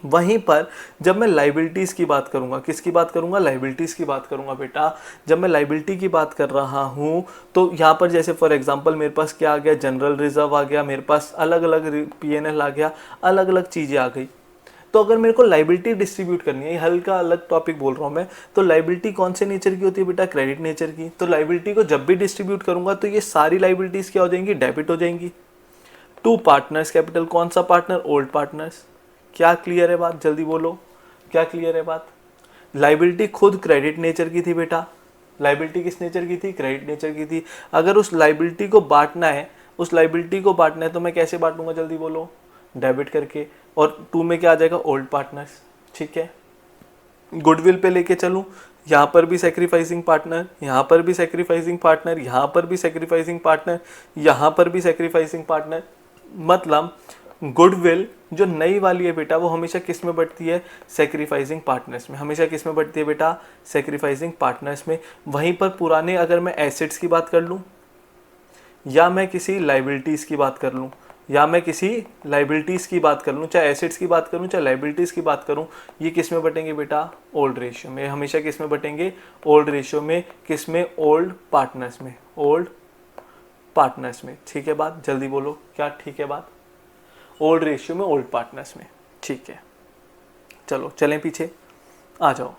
वहीं पर जब मैं लाइबिलिटीज की बात करूंगा, किसकी बात करूंगा, लाइबिलिटीज की बात करूंगा बेटा। जब मैं लाइबिलिटी की बात कर रहा हूं तो यहाँ पर जैसे फॉर एग्जांपल मेरे पास क्या आ गया, जनरल रिजर्व आ गया, मेरे पास अलग अलग पीएनएल आ गया, अलग अलग चीजें आ गई। तो अगर मेरे को लाइबिलिटी डिस्ट्रीब्यूट करनी है, ये हल्का अलग टॉपिक बोल रहा हूँ मैं, तो लाइबिलिटी कौन से नेचर की होती है बेटा, क्रेडिट नेचर की। तो लाइबिलिटी को जब भी डिस्ट्रीब्यूट करूंगा तो ये सारी लाइबिलिटीज क्या हो जाएंगी, डेबिट हो जाएंगी। टू पार्टनर्स कैपिटल, कौन सा पार्टनर, ओल्ड पार्टनर्स। क्या क्लियर है बात, जल्दी बोलो, क्या क्लियर है बात। लाइबिलिटी खुद क्रेडिट नेचर की थी बेटा, लाइबिलिटी किस नेचर की थी, क्रेडिट नेचर की थी। अगर उस लाइबिलिटी को बांटना है, उस लाइबिलिटी को बांटना है तो मैं कैसे बांटूंगा, जल्दी बोलो, डेबिट करके। और टू में क्या आ जाएगा, ओल्ड पार्टनर्स, ठीक है। गुडविल पे लेके चलूं, यहाँ पर भी सेक्रीफाइसिंग पार्टनर, यहाँ पर भी सेक्रीफाइसिंग पार्टनर, यहाँ पर भी सेक्रीफाइसिंग पार्टनर, यहाँ पर भी सेक्रीफाइसिंग पार्टनर। मतलब गुडविल जो नई वाली है बेटा वो हमेशा किस में बढ़ती है, सेक्रीफाइसिंग पार्टनर्स में। हमेशा किस में बढ़ती है बेटा, सेक्रीफाइसिंग पार्टनर्स में। वहीं पर पुराने अगर मैं एसेट्स की बात कर लूँ, या मैं किसी लाइबिलिटीज़ की बात कर लूँ, या मैं किसी लाइबिलिटीज़ की बात कर लूँ, चाहे एसेट्स की बात करूँ चाहे लाइबिलिटीज़ की बात करूँ, ये किस में बटेंगे बेटा, ओल्ड रेशियो में। हमेशा किस में बटेंगे, ओल्ड रेशियो में। किस में, ओल्ड पार्टनर्स में, ओल्ड पार्टनर्स में। ठीक है बात, जल्दी बोलो, क्या ठीक है बात, ओल्ड रेशियो में, ओल्ड पार्टनर्स में। ठीक है, चलो चलें पीछे, आ जाओ।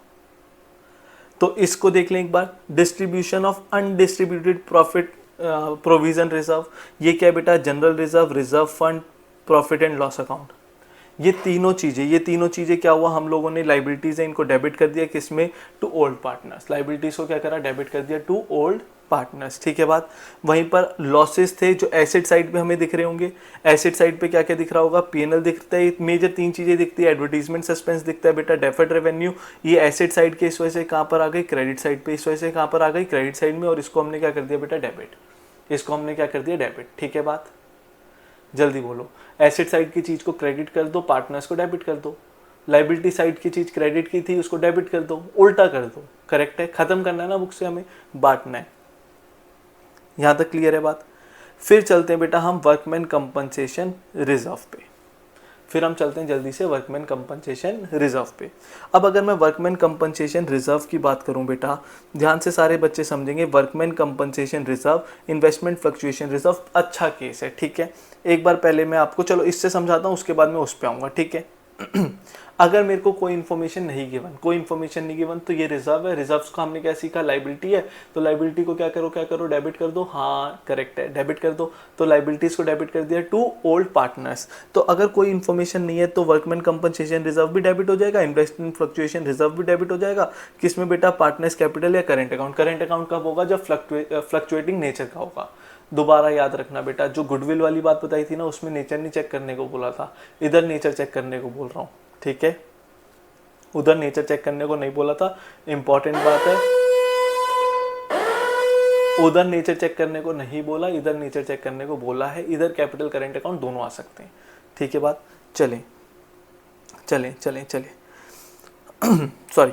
तो इसको देख लें एक बार, distribution of undistributed profit provision reserve. ये क्या है बेटा, general reserve, reserve fund, profit and loss account. ये तीनों चीजें क्या हुआ, हम लोगों ने लाइबिलिटीज है इनको डेबिट कर दिया किसमें, टू ओल्ड पार्टनर्स। लाइबिलिटीज को क्या करा, डेबिट कर दिया टू ओल्ड पार्टनर्स। ठीक है बात। वहीं पर लॉसेस थे जो एसेट साइड पे हमें दिख रहे होंगे। एसेट साइड पे क्या क्या दिख रहा होगा, पीएनएल दिखता है, मेजर तीन चीजें दिखती है, एडवर्टीजमेंट सस्पेंस दिखता है बेटा, डेफर्ड रेवेन्यू। ये एसेट साइड के इस वजह से कहाँ पर आ गई, क्रेडिट साइड पे, इस वजह से कहाँ पर आ गई, क्रेडिट साइड में। और इसको हमने क्या कर दिया बेटा, डेबिट। इसको हमने क्या कर दिया, डेबिट। ठीक है बात, जल्दी बोलो। एसेट साइड की चीज को क्रेडिट कर दो, पार्टनर्स को डेबिट कर दो। लाइबिलिटी साइड की चीज क्रेडिट की थी, उसको डेबिट कर दो, उल्टा कर दो। करेक्ट है, खत्म करना है ना बुक से, हमें बांटना है। यहां तक क्लियर है बात। फिर चलते हैं बेटा हम वर्कमैन कंपनसेशन रिजर्व पे। फिर हम चलते हैं जल्दी से वर्कमैन कंपनसेशन रिजर्व पे। अब अगर मैं वर्कमैन कंपनसेशन रिजर्व की बात करूं बेटा, ध्यान से सारे बच्चे समझेंगे। Workman compensation reserve, investment fluctuation reserve अच्छा केस है। ठीक है, एक बार पहले मैं आपको चलो इससे समझाता हूं, उसके बाद मैं उस पर आऊंगा। ठीक है अगर मेरे को कोई इन्फॉर्मेशन नहीं गिवन, तो ये रिजर्व है। रिजर्व्स को हमने क्या सीखा, लाइबिलिटी है, तो लाइबिलिटी को क्या करो, डेबिट कर दो। हाँ करेक्ट है, डेबिट कर दो। तो लाइबिलिटीज को डेबिट कर दिया टू ओल्ड पार्टनर्स। तो अगर कोई इन्फॉर्मेशन नहीं है तो वर्कमैन कंपनसेशन रिजर्व भी डेबिट हो जाएगा, इन्वेस्टमेंट फ्लक्चुएशन रिजर्व भी डेबिट हो जाएगा। किसमें बेटा, पार्टनर्स कैपिटल या करेंट अकाउंट। करेंट अकाउंट कब होगा, जब फ्लक्चुएटिंग नेचर का होगा। दोबारा याद रखना बेटा, जो गुडविल वाली बात बताई थी ना, उसमें नेचर नहीं चेक करने को बोला था, इधर नेचर चेक करने को बोल रहा हूँ। ठीक है, उधर नेचर चेक करने को नहीं बोला था, इंपॉर्टेंट बात है। उधर नेचर चेक करने को नहीं बोला, इधर नेचर चेक करने को बोला है। इधर कैपिटल करेंट अकाउंट दोनों आ सकते हैं। ठीक है बात, चलें सॉरी,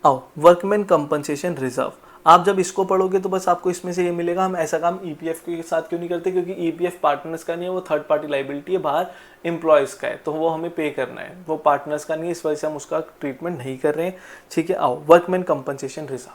आओ वर्कमैन कंपनसेशन रिजर्व। आप जब इसको पढ़ोगे तो बस आपको इसमें से ये मिलेगा, हम ऐसा काम ईपीएफ के साथ क्यों नहीं करते, क्योंकि ईपीएफ पार्टनर्स का नहीं है, वो थर्ड पार्टी लाइबिलिटी है, बाहर एम्प्लॉयज़ का है, तो वो हमें पे करना है, वो पार्टनर्स का नहीं है, इस वजह से हम उसका ट्रीटमेंट नहीं कर रहे हैं। ठीक है, आओ वर्कमैन कंपनसेशन रिजर्व।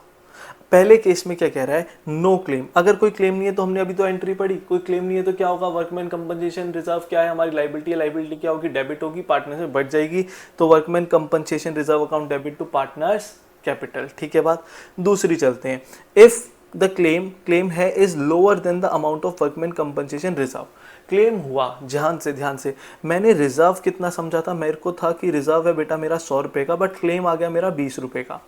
पहले केस में क्या कह रहा है, नो क्लेम। अगर कोई क्लेम नहीं है तो हमने अभी तो एंट्री पढ़ी, कोई क्लेम नहीं है तो क्या होगा, वर्कमैन कंपनसेशन रिजर्व क्या है, हमारी लाइबिलिटी है, लाइबिलिटी क्या होगी, डेबिट होगी, पार्टनर्स में बढ़ जाएगी, तो workman compensation reserve account debit to partners capital. ठीक है बात। दूसरी चलते हैं, इफ द क्लेम है is lower than the amount of workman compensation reserve. Claim हुआ, ध्यान से मैंने रिजर्व कितना समझा था, मेरे को था कि रिजर्व है बेटा मेरा 100 रुपए का, बट क्लेम आ गया मेरा 20 रुपए का।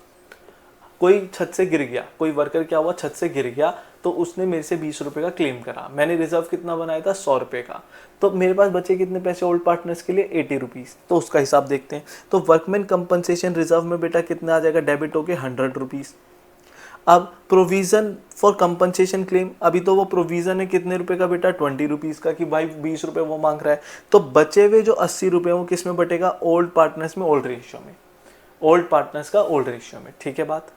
कोई छत से गिर गया, कोई वर्कर क्या हुआ, छत से गिर गया, तो उसने मेरे से 20 रुपए का क्लेम करा। मैंने रिजर्व कितना बनाया था, 100 रुपए का, तो मेरे पास बचे कितने पैसे ओल्ड पार्टनर्स के लिए, 80 रुपीज़। तो उसका हिसाब देखते हैं। तो वर्कमैन कंपनसेशन रिजर्व में बेटा कितना आ जाएगा, डेबिट हो गए 100 रुपीज़। अब प्रोविजन फॉर कंपनसेशन क्लेम, अभी तो वो प्रोविजन है कितने रुपए का बेटा, 20 रुपीज़ का, कि भाई 20 रुपए वो मांग रहा है, तो बचे हुए जो 80 रुपए वो किस में बटेगा, ओल्ड पार्टनर्स में, ओल्ड रेशियो में, ओल्ड पार्टनर्स का ओल्ड रेशियो में। ठीक है बात,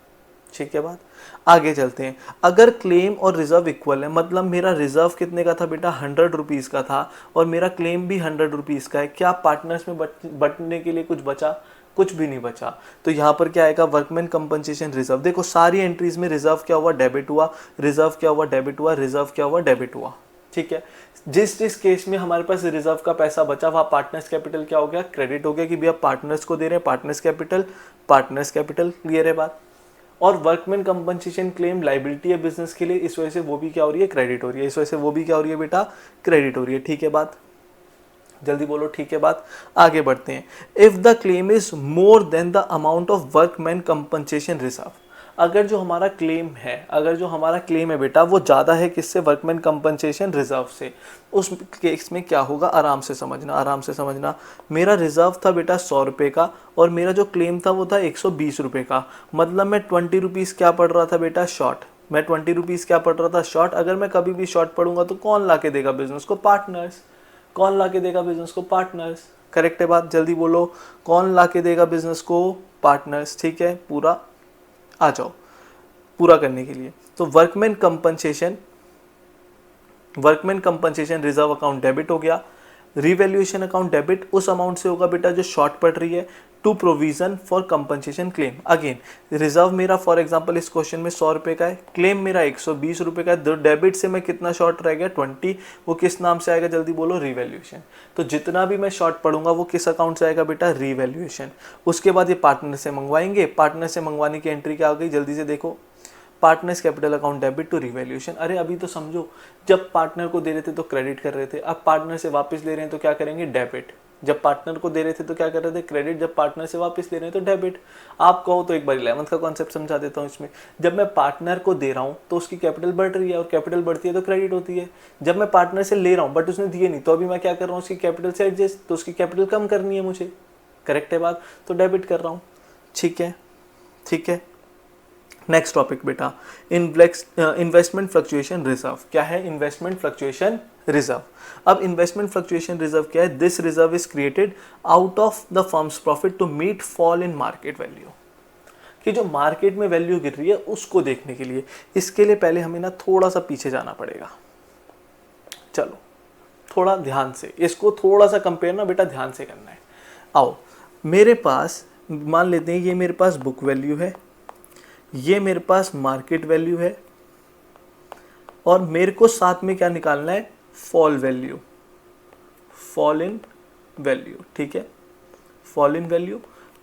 ठीक है बात। आगे चलते हैं, अगर क्लेम और रिजर्व इक्वल है, मतलब मेरा रिजर्व कितने का था बेटा, 100 रुपीज़ का था, और मेरा क्लेम भी 100 रुपीज़ का है, क्या पार्टनर्स में बटने के लिए कुछ बचा, कुछ भी नहीं बचा। तो यहाँ पर क्या आएगा, वर्कमैन कंपनसेशन रिजर्व। देखो सारी एंट्रीज में रिजर्व क्या हुआ, डेबिट हुआ, रिजर्व क्या हुआ, डेबिट हुआ, रिजर्व क्या हुआ, डेबिट हुआ। ठीक है। जिस जिस केस में हमारे पास रिजर्व का पैसा बचा वहाँ पार्टनर्स कैपिटल क्या हो गया, क्रेडिट हो गया कि भैया पार्टनर्स को दे रहे हैं पार्टनर्स कैपिटल क्लियर है बात। और वर्कमैन कंपनसेशन क्लेम लाइबिलिटी है बिजनेस के लिए, इस वजह से वो भी क्या हो रही है, क्रेडिट हो रही है, इस वजह से वो भी क्या हो रही है बेटा, क्रेडिट हो रही है। ठीक है बात, जल्दी बोलो ठीक है बात। आगे बढ़ते हैं। If the claim is more than the amount of workman compensation reserve, अगर जो हमारा क्लेम है, अगर जो हमारा क्लेम है बेटा वो ज़्यादा है किससे, वर्कमैन कंपनसेशन रिजर्व से, उस केस में क्या होगा, आराम से समझना, आराम से समझना। मेरा रिजर्व था बेटा 100 रुपये का और मेरा जो क्लेम था वो था 120 रुपये का, मतलब मैं 20 रुपीज़ क्या पड़ रहा था बेटा, शॉर्ट। मैं 20 रुपीज़ क्या पड़ रहा था, शॉर्ट। अगर मैं कभी भी शॉर्ट पड़ूंगा तो कौन ला के देगा बिजनेस को, पार्टनर्स। कौन ला के देगा बिजनेस को, पार्टनर्स। करेक्ट है बात, जल्दी बोलो, कौन ला के देगा बिजनेस को, पार्टनर्स। ठीक है, पूरा आ जाओ पूरा करने के लिए। तो workman compensation reserve account debit हो गया। रिवैल्यूएशन अकाउंट डेबिट उस अमाउंट से होगा बेटा जो शॉर्ट पड़ रही है, to provision for compensation claim. Again reserve मेरा फॉर एग्जांपल इस क्वेश्चन में 100 रुपये का है, क्लेम मेरा 120 रुपये का है, डेबिट से मैं कितना शॉर्ट रह गया, 20। वो किस नाम से आएगा, जल्दी बोलो, रिवैल्यूएशन। तो जितना भी मैं शॉर्ट पढ़ूंगा वो किस अकाउंट से आएगा बेटा, रिवैल्यूएशन। उसके बाद ये पार्टनर से मंगवाएंगे, पार्टनर से मंगवाने की एंट्री क्या आ गई, जल्दी से देखो, partners capital account debit to revaluation. अरे अभी तो समझो, जब पार्टनर को दे रहे थे तो क्रेडिट कर रहे थे, अब पार्टनर से वापस ले रहे हैं तो क्या करेंगे, डेबिट। जब पार्टनर को दे रहे थे तो क्या कर रहे थे, क्रेडिट, जब पार्टनर से वापस ले रहे हैं तो डेबिट। आप कहो तो एक बार 11th का कॉन्सेप्ट समझा देता हूँ इसमें। जब मैं पार्टनर को दे रहा हूँ तो उसकी कैपिटल बढ़ रही है और कैपिटल बढ़ती है तो क्रेडिट होती है। जब मैं पार्टनर से ले रहा हूँ बट उसने दिए नहीं तो अभी मैं क्या कर रहा हूँ, उसकी कैपिटल से एडजस्ट, तो उसकी कैपिटल कम करनी है मुझे। करेक्ट है बात, तो डेबिट कर रहा हूँ। ठीक है, ठीक है। नेक्स्ट टॉपिक बेटा, इन्वेस्टमेंट फ्लक्चुएशन रिजर्व। क्या है, इन्वेस्टमेंट फ्लक्चुएशन रिजर्व। अब इन्वेस्टमेंट फ्लक्चुएशन रिजर्व क्या है, this reserve is created out of the firm's profit to meet fall in market value, कि जो मार्केट में वैल्यू गिर रही है उसको देखने के लिए। इसके लिए पहले हमें ना थोड़ा सा पीछे जाना पड़ेगा, चलो थोड़ा ध्यान से, इसको थोड़ा सा कंपेयर ना बेटा ध्यान से करना है। आओ, मेरे पास मान लेते हैं ये मेरे पास बुक वैल्यू है, ये मेरे पास मार्केट वैल्यू है, और मेरे को साथ में क्या निकालना है, fall value, fall in value. ठीक है, फॉल इन वैल्यू।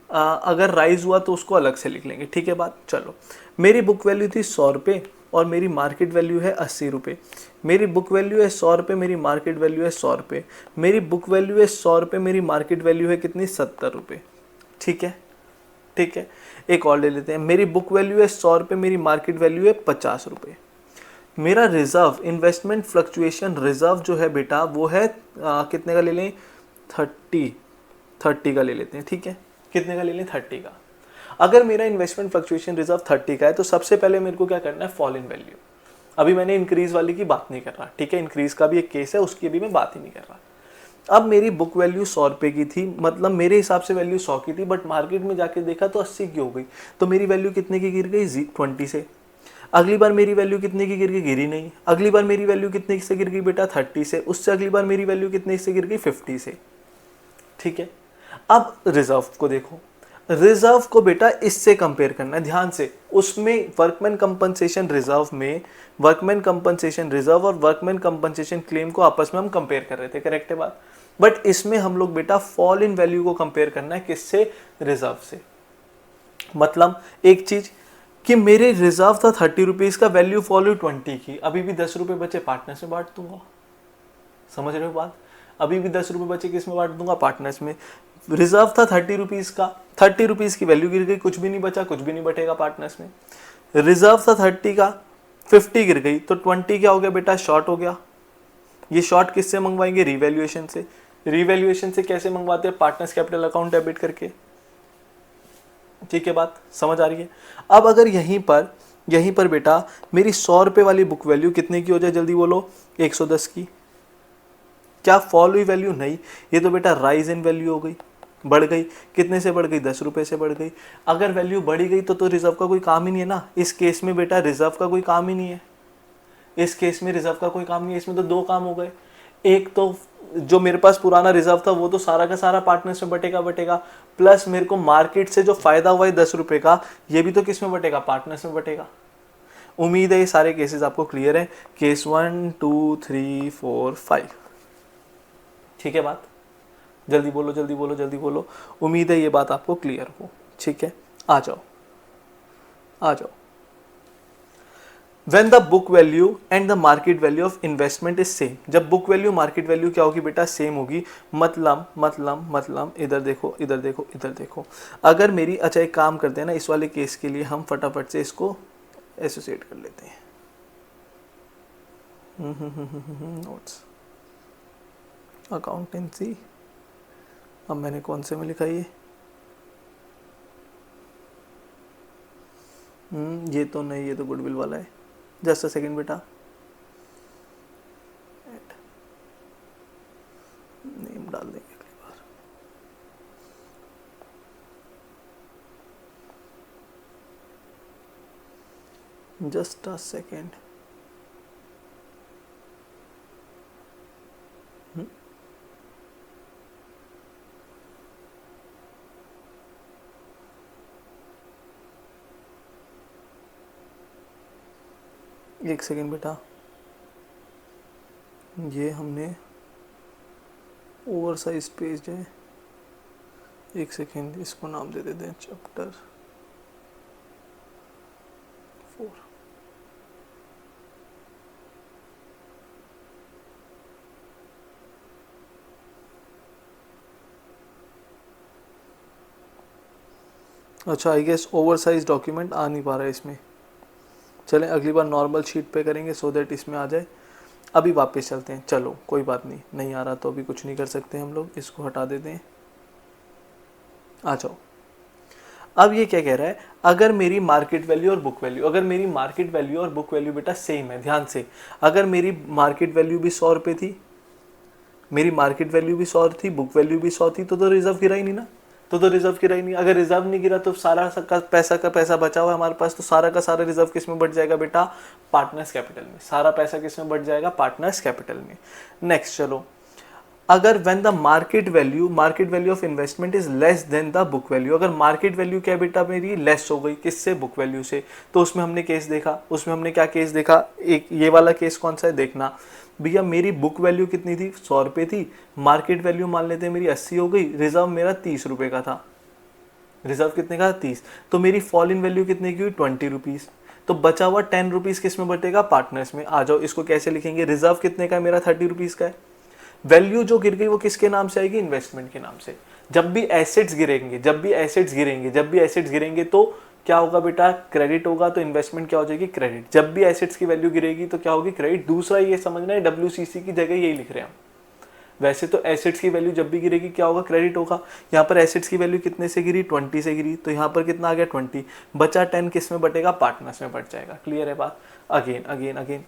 अगर राइज हुआ तो उसको अलग से लिख लेंगे। ठीक है बात, चलो। मेरी बुक वैल्यू थी 100 रुपये और मेरी मार्केट वैल्यू है 80 रुपये। मेरी बुक वैल्यू है 100 रुपये, मेरी मार्केट वैल्यू है 100 रुपये। मेरी बुक वैल्यू है 100 रुपये, मेरी मार्केट वैल्यू है कितनी, 70 रुपये। ठीक है, ठीक है। एक और ले लेते हैं, मेरी बुक वैल्यू है 100 रुपये, मेरी मार्केट वैल्यू है 50 रुपये। मेरा रिजर्व, इन्वेस्टमेंट फ्लक्चुएशन रिजर्व जो है बेटा वो है कितने का ले लें, 30 का ले लेते हैं। ठीक है, कितने का ले लें, 30 का। अगर मेरा इन्वेस्टमेंट फ्लक्चुएशन रिजर्व 30 का है तो सबसे पहले मेरे को क्या करना है, फॉल इन वैल्यू। अभी मैंने इंक्रीज वाली की बात नहीं कर रहा, ठीक है, इंक्रीज का भी एक केस है, उसकी अभी मैं बात ही नहीं कर रहा। अब मेरी बुक वैल्यू 100 रुपये की थी, मतलब मेरे हिसाब से वैल्यू 100 की थी, बट मार्केट में जाके देखा तो 80 की हो गई, तो मेरी वैल्यू कितने की गिर गई, 20 से। अगली बार मेरी वैल्यू कितने की गिर गई, गिरी नहीं। अगली बार मेरी वैल्यू कितने से गिर गई बेटा, 30 से। उससे अगली बार मेरी वैल्यू कितने से गिर गई, 50 से। ठीक है, अब रिजर्व को देखो, रिजर्व को बेटा इससे कंपेयर करना है ध्यान से। उसमें वर्कमैन कंपनसेशन रिजर्व में वर्कमैन कंपनसेशन रिजर्व और वर्कमैन कंपनसेशन क्लेम को आपस में हम कंपेयर कर रहे थे, करेक्ट है बात। बट इसमें हम लोग बेटा फॉल इन वैल्यू को कंपेयर करना है, किससे, रिजर्व से। मतलब एक चीज कि मेरे रिजर्व था 30 रुपीज़ का, वैल्यू फॉल हुई 20 की, अभी भी 10 रुपये बचे, पार्टनर्स में बांट दूंगा। समझ रहे हो बात, अभी भी 10 रुपये बचे, किस में बांट दूंगा, पार्टनर्स में। रिजर्व था 30 रुपीज़ का, 30 रुपीज़ की वैल्यू गिर गई, कुछ भी नहीं बचा, कुछ भी नहीं बटेगा पार्टनर्स में। रिजर्व था 30 का, 50 गिर गई, तो 20 क्या हो गया बेटा, शॉर्ट हो गया। ये शॉर्ट किससे मंगवाएंगे, रिवैल्यूएशन से। रिवैल्यूएशन से कैसे मंगवाते हैं, पार्टनर्स कैपिटल अकाउंट डेबिट करके। ठीक है, बात समझ आ रही है। अब अगर यहीं पर बेटा मेरी 100 रुपये वाली बुक वैल्यू कितने की हो जाए, जल्दी बोलो, 110 की, क्या फॉल हुई वैल्यू, नहीं, ये तो बेटा राइज इन वैल्यू हो गई, बढ़ गई। कितने से बढ़ गई, 10 रुपये से बढ़ गई। अगर वैल्यू बढ़ी गई तो रिजर्व का कोई काम ही नहीं है ना। इस केस में बेटा रिजर्व का कोई काम ही नहीं है, इस केस में रिजर्व का कोई काम नहीं है। इसमें तो दो काम हो गए, एक तो जो मेरे पास पुराना रिजर्व था वो तो सारा का सारा पार्टनर्स में बटेगा, प्लस मेरे को मार्केट से जो फायदा हुआ है 10 रुपये का, ये भी तो किस में बटेगा, पार्टनर्स में बटेगा। उम्मीद है ये सारे केसेस आपको क्लियर हैं। केस 1 2 3 4 5, ठीक है बात? जल्दी बोलो जल्दी बोलो जल्दी बोलो। उम्मीद है ये बात आपको क्लियर हो, ठीक है? आ जाओ आ जाओ। When the book value and the market value of investment is same, जब book value market value क्या होगी बेटा? सेम होगी। मतलब इधर देखो इधर देखो इधर देखो। अगर मेरी, अच्छा एक काम करते हैं ना, इस वाले केस के लिए हम फटाफट से इसको एसोसिएट कर लेते हैं। नोट्स अकाउंटेंसी, अब मैंने कौन से में लिखा ये तो नहीं, ये तो गुडविल वाला है। जस्ट अ सेकेंड बेटा, नेम डाल देंगे अगली बार। Just a second. एक सेकेंड बेटा, ये हमने ओवर साइज पेज है। एक सेकेंड, इसको नाम दे देते हैं चैप्टर 4। अच्छा, I guess over size document आ नहीं पा रहा है इसमें। चलें अगली बार नॉर्मल शीट पे करेंगे सो दैट इसमें आ जाए। अभी वापस चलते हैं, चलो कोई बात नहीं, नहीं आ रहा तो अभी कुछ नहीं कर सकते हम लोग, इसको हटा देते हैं। आ जाओ। अब ये क्या कह रहा है? अगर मेरी मार्केट वैल्यू और बुक वैल्यू, अगर मेरी मार्केट वैल्यू और बुक वैल्यू बेटा सेम है, ध्यान से, अगर मेरी मार्केट वैल्यू भी 100 रुपये थी, मेरी मार्केट वैल्यू भी 100 थी, बुक वैल्यू भी 100 थी, तो रिजर्व गिरा ही नहीं ना। तो रिजर्व गिरा ही नहीं। अगर रिजर्व नहीं गिरा तो सारा का पैसा बचा हुआ है हमारे पास, तो सारा का सारा रिजर्व किस में बढ़ जाएगा बेटा? पार्टनर्स कैपिटल में। सारा पैसा किस में बढ़ जाएगा? पार्टनर्स कैपिटल में। नेक्स्ट चलो, अगर when the market value of investment is less than the book value, अगर मार्केट वैल्यू क्या बेटा मेरी लेस हो गई, किससे? बुक वैल्यू से, तो उसमें हमने केस देखा, उसमें हमने क्या केस देखा? एक ये वाला केस कौन सा है देखना भैया। मेरी बुक वैल्यू कितनी थी? 100 रुपये थी। मार्केट वैल्यू मान लेते हैं मेरी 80 हो गई। रिजर्व मेरा 30 रुपये का था। रिजर्व कितने का? 30। तो मेरी फॉल इन वैल्यू कितने की हुई? 20 रुपीज़। तो बचा हुआ 10 रुपीज़ किस में बटेगा? पार्टनर्स में। आ जाओ, इसको कैसे लिखेंगे? रिजर्व कितने का है मेरा? 30 रुपीज़ का है। वैल्यू जो गिर गई वो किसके नाम से आएगी? इन्वेस्टमेंट के नाम से। जब भी एसेट्स गिरेंगे तो क्या होगा बेटा? क्रेडिट होगा। तो इन्वेस्टमेंट क्या हो जाएगी? क्रेडिट। जब भी एसेट्स की वैल्यू गिरेगी तो क्या होगी? क्रेडिट। दूसरा ये समझना है, WCC की जगह यही लिख रहे हैं हम। वैसे तो एसेट्स की वैल्यू जब भी गिरेगी क्या होगा? क्रेडिट होगा। यहाँ पर एसेट्स की वैल्यू कितने से गिरी? 20 से गिरी। तो यहाँ पर कितना आ गया? 20। बचा 10 किस में बटेगा? पार्टनर्स में बट जाएगा। क्लियर है बात? अगेन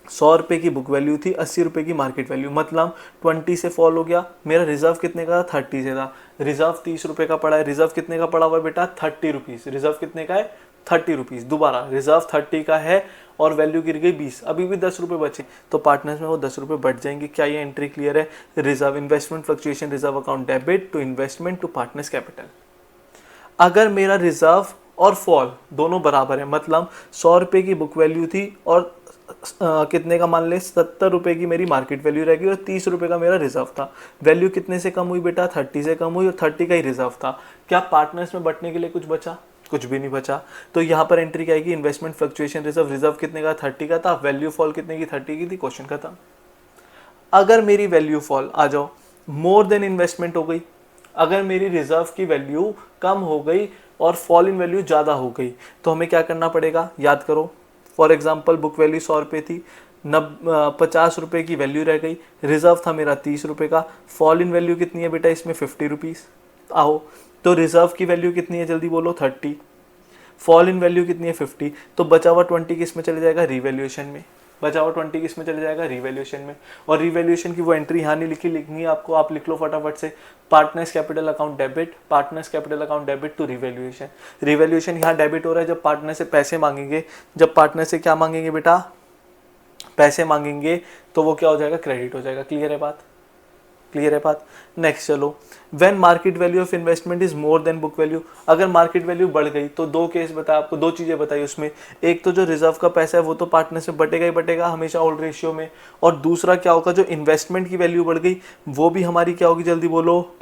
100 रुपये की बुक वैल्यू थी, 80 रुपये की मार्केट वैल्यू, मतलब 20 से फॉल हो गया। मेरा रिजर्व कितने का था? 30 से था। रिजर्व 30 रुपये का पड़ा है। रिजर्व कितने का पड़ा हुआ है बेटा? 30 रुपीज़। रिजर्व कितने का है? 30 रुपीज़। दोबारा रिजर्व 30 का है और वैल्यू गिर गई 20, अभी भी 10 रुपये बचे, तो पार्टनर्स में वो 10 रुपये बढ़ जाएंगे। क्या ये एंट्री क्लियर है? Reserve investment fluctuation reserve account debit to investment to partners capital. अगर मेरा रिजर्व और फॉल दोनों बराबर है, मतलब 100 रुपये की बुक वैल्यू थी और कितने का मान ले 70 रुपये की मेरी मार्केट वैल्यू रहेगी और 30 रुपये का मेरा रिजर्व था। वैल्यू कितने से कम हुई बेटा? 30 से कम हुई और 30 का ही रिजर्व था। क्या पार्टनर्स में बटने के लिए कुछ बचा? कुछ भी नहीं बचा। तो यहाँ पर एंट्री क्या आएगी? Investment fluctuation reserve. रिजर्व कितने का? 30 का था। वैल्यू फॉल कितने की? 30 की थी। क्वेश्चन खत्म। अगर मेरी वैल्यू फॉल, आ जाओ, मोर देन इन्वेस्टमेंट हो गई, अगर मेरी रिजर्व की वैल्यू कम हो गई और फॉल इन वैल्यू ज़्यादा हो गई, तो हमें क्या करना पड़ेगा? याद करो। फॉर एग्जाम्पल बुक वैल्यू 100 रुपये थी, 50 रुपये की वैल्यू रह गई, रिजर्व था मेरा 30 रुपये का, फॉल इन वैल्यू कितनी है बेटा इसमें? 50 रुपीज़। आओ, तो रिजर्व की वैल्यू कितनी है? जल्दी बोलो। 30। फॉल इन वैल्यू कितनी है? 50। तो बचा हुआ 20 किस में चले जाएगा? रिवैल्यूएशन में। बचा हुआ 20 किस में चले जाएगा? रिवैल्यूएशन में। और रिवैल्यूएशन की वो एंट्री यहाँ नहीं लिखी, लिखनी है आपको, आप लिख लो फटाफट से। Partners capital account debit, partners capital account debit to revaluation. Revaluation यहाँ डेबिट हो रहा है जब पार्टनर से पैसे मांगेंगे। जब पार्टनर से क्या मांगेंगे बेटा? पैसे मांगेंगे, तो वो क्या हो जाएगा? क्रेडिट हो जाएगा। क्लियर है बात? क्लियर है बात। नेक्स्ट चलो, when market value of investment is more than book value, अगर मार्केट वैल्यू बढ़ गई तो दो केस बताया आपको, दो चीजें बताई उसमें, एक तो जो रिजर्व का पैसा है वो तो पार्टनर से बटेगा ही बटेगा हमेशा ओल्ड रेशियो में, और दूसरा क्या होगा, जो इन्वेस्टमेंट की वैल्यू बढ़ गई वो भी हमारी क्या होगी, जल्दी बोलो,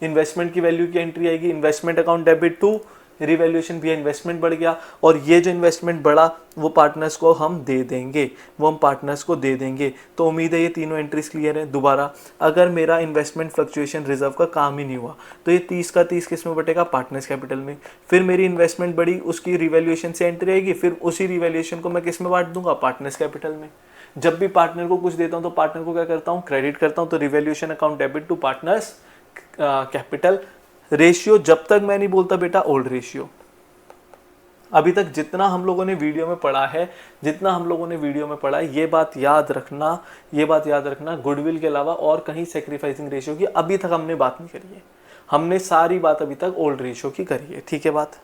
इन्वेस्टमेंट की वैल्यू की एंट्री आएगी, investment account debit to revaluation भी, इन्वेस्टमेंट बढ़ गया, और ये जो इन्वेस्टमेंट बढ़ा वो पार्टनर्स को हम दे देंगे, वो हम पार्टनर्स को दे देंगे। तो उम्मीद है ये तीनों एंट्रीज क्लियर है। दोबारा, अगर मेरा इन्वेस्टमेंट फ्लक्चुएशन रिजर्व का काम ही नहीं हुआ तो ये 30 का 30 किस में बटेगा, पार्टनर्स कैपिटल में। फिर मेरी इन्वेस्टमेंट बढ़ी, उसकी रिवैल्यूएशन से एंट्री आएगी, फिर उसी रिवैल्यूएशन को मैं किस में बांट दूंगा, पार्टनर्स कैपिटल में। जब भी पार्टनर को कुछ देता हूं तो पार्टनर को क्या करता हूं, क्रेडिट करता हूं, तो revaluation account debit to partners capital. Ratio जब तक मैं नहीं बोलता बेटा ओल्ड रेशियो। अभी तक जितना हम लोगों ने वीडियो में पढ़ा है, जितना हम लोगों ने वीडियो में पढ़ा है, ये बात याद रखना, ये बात याद रखना, गुडविल के अलावा और कहीं सेक्रीफाइसिंग रेशियो की अभी तक हमने बात नहीं करी है। हमने सारी बात अभी तक ओल्ड रेशियो की करी है, ठीक है बात,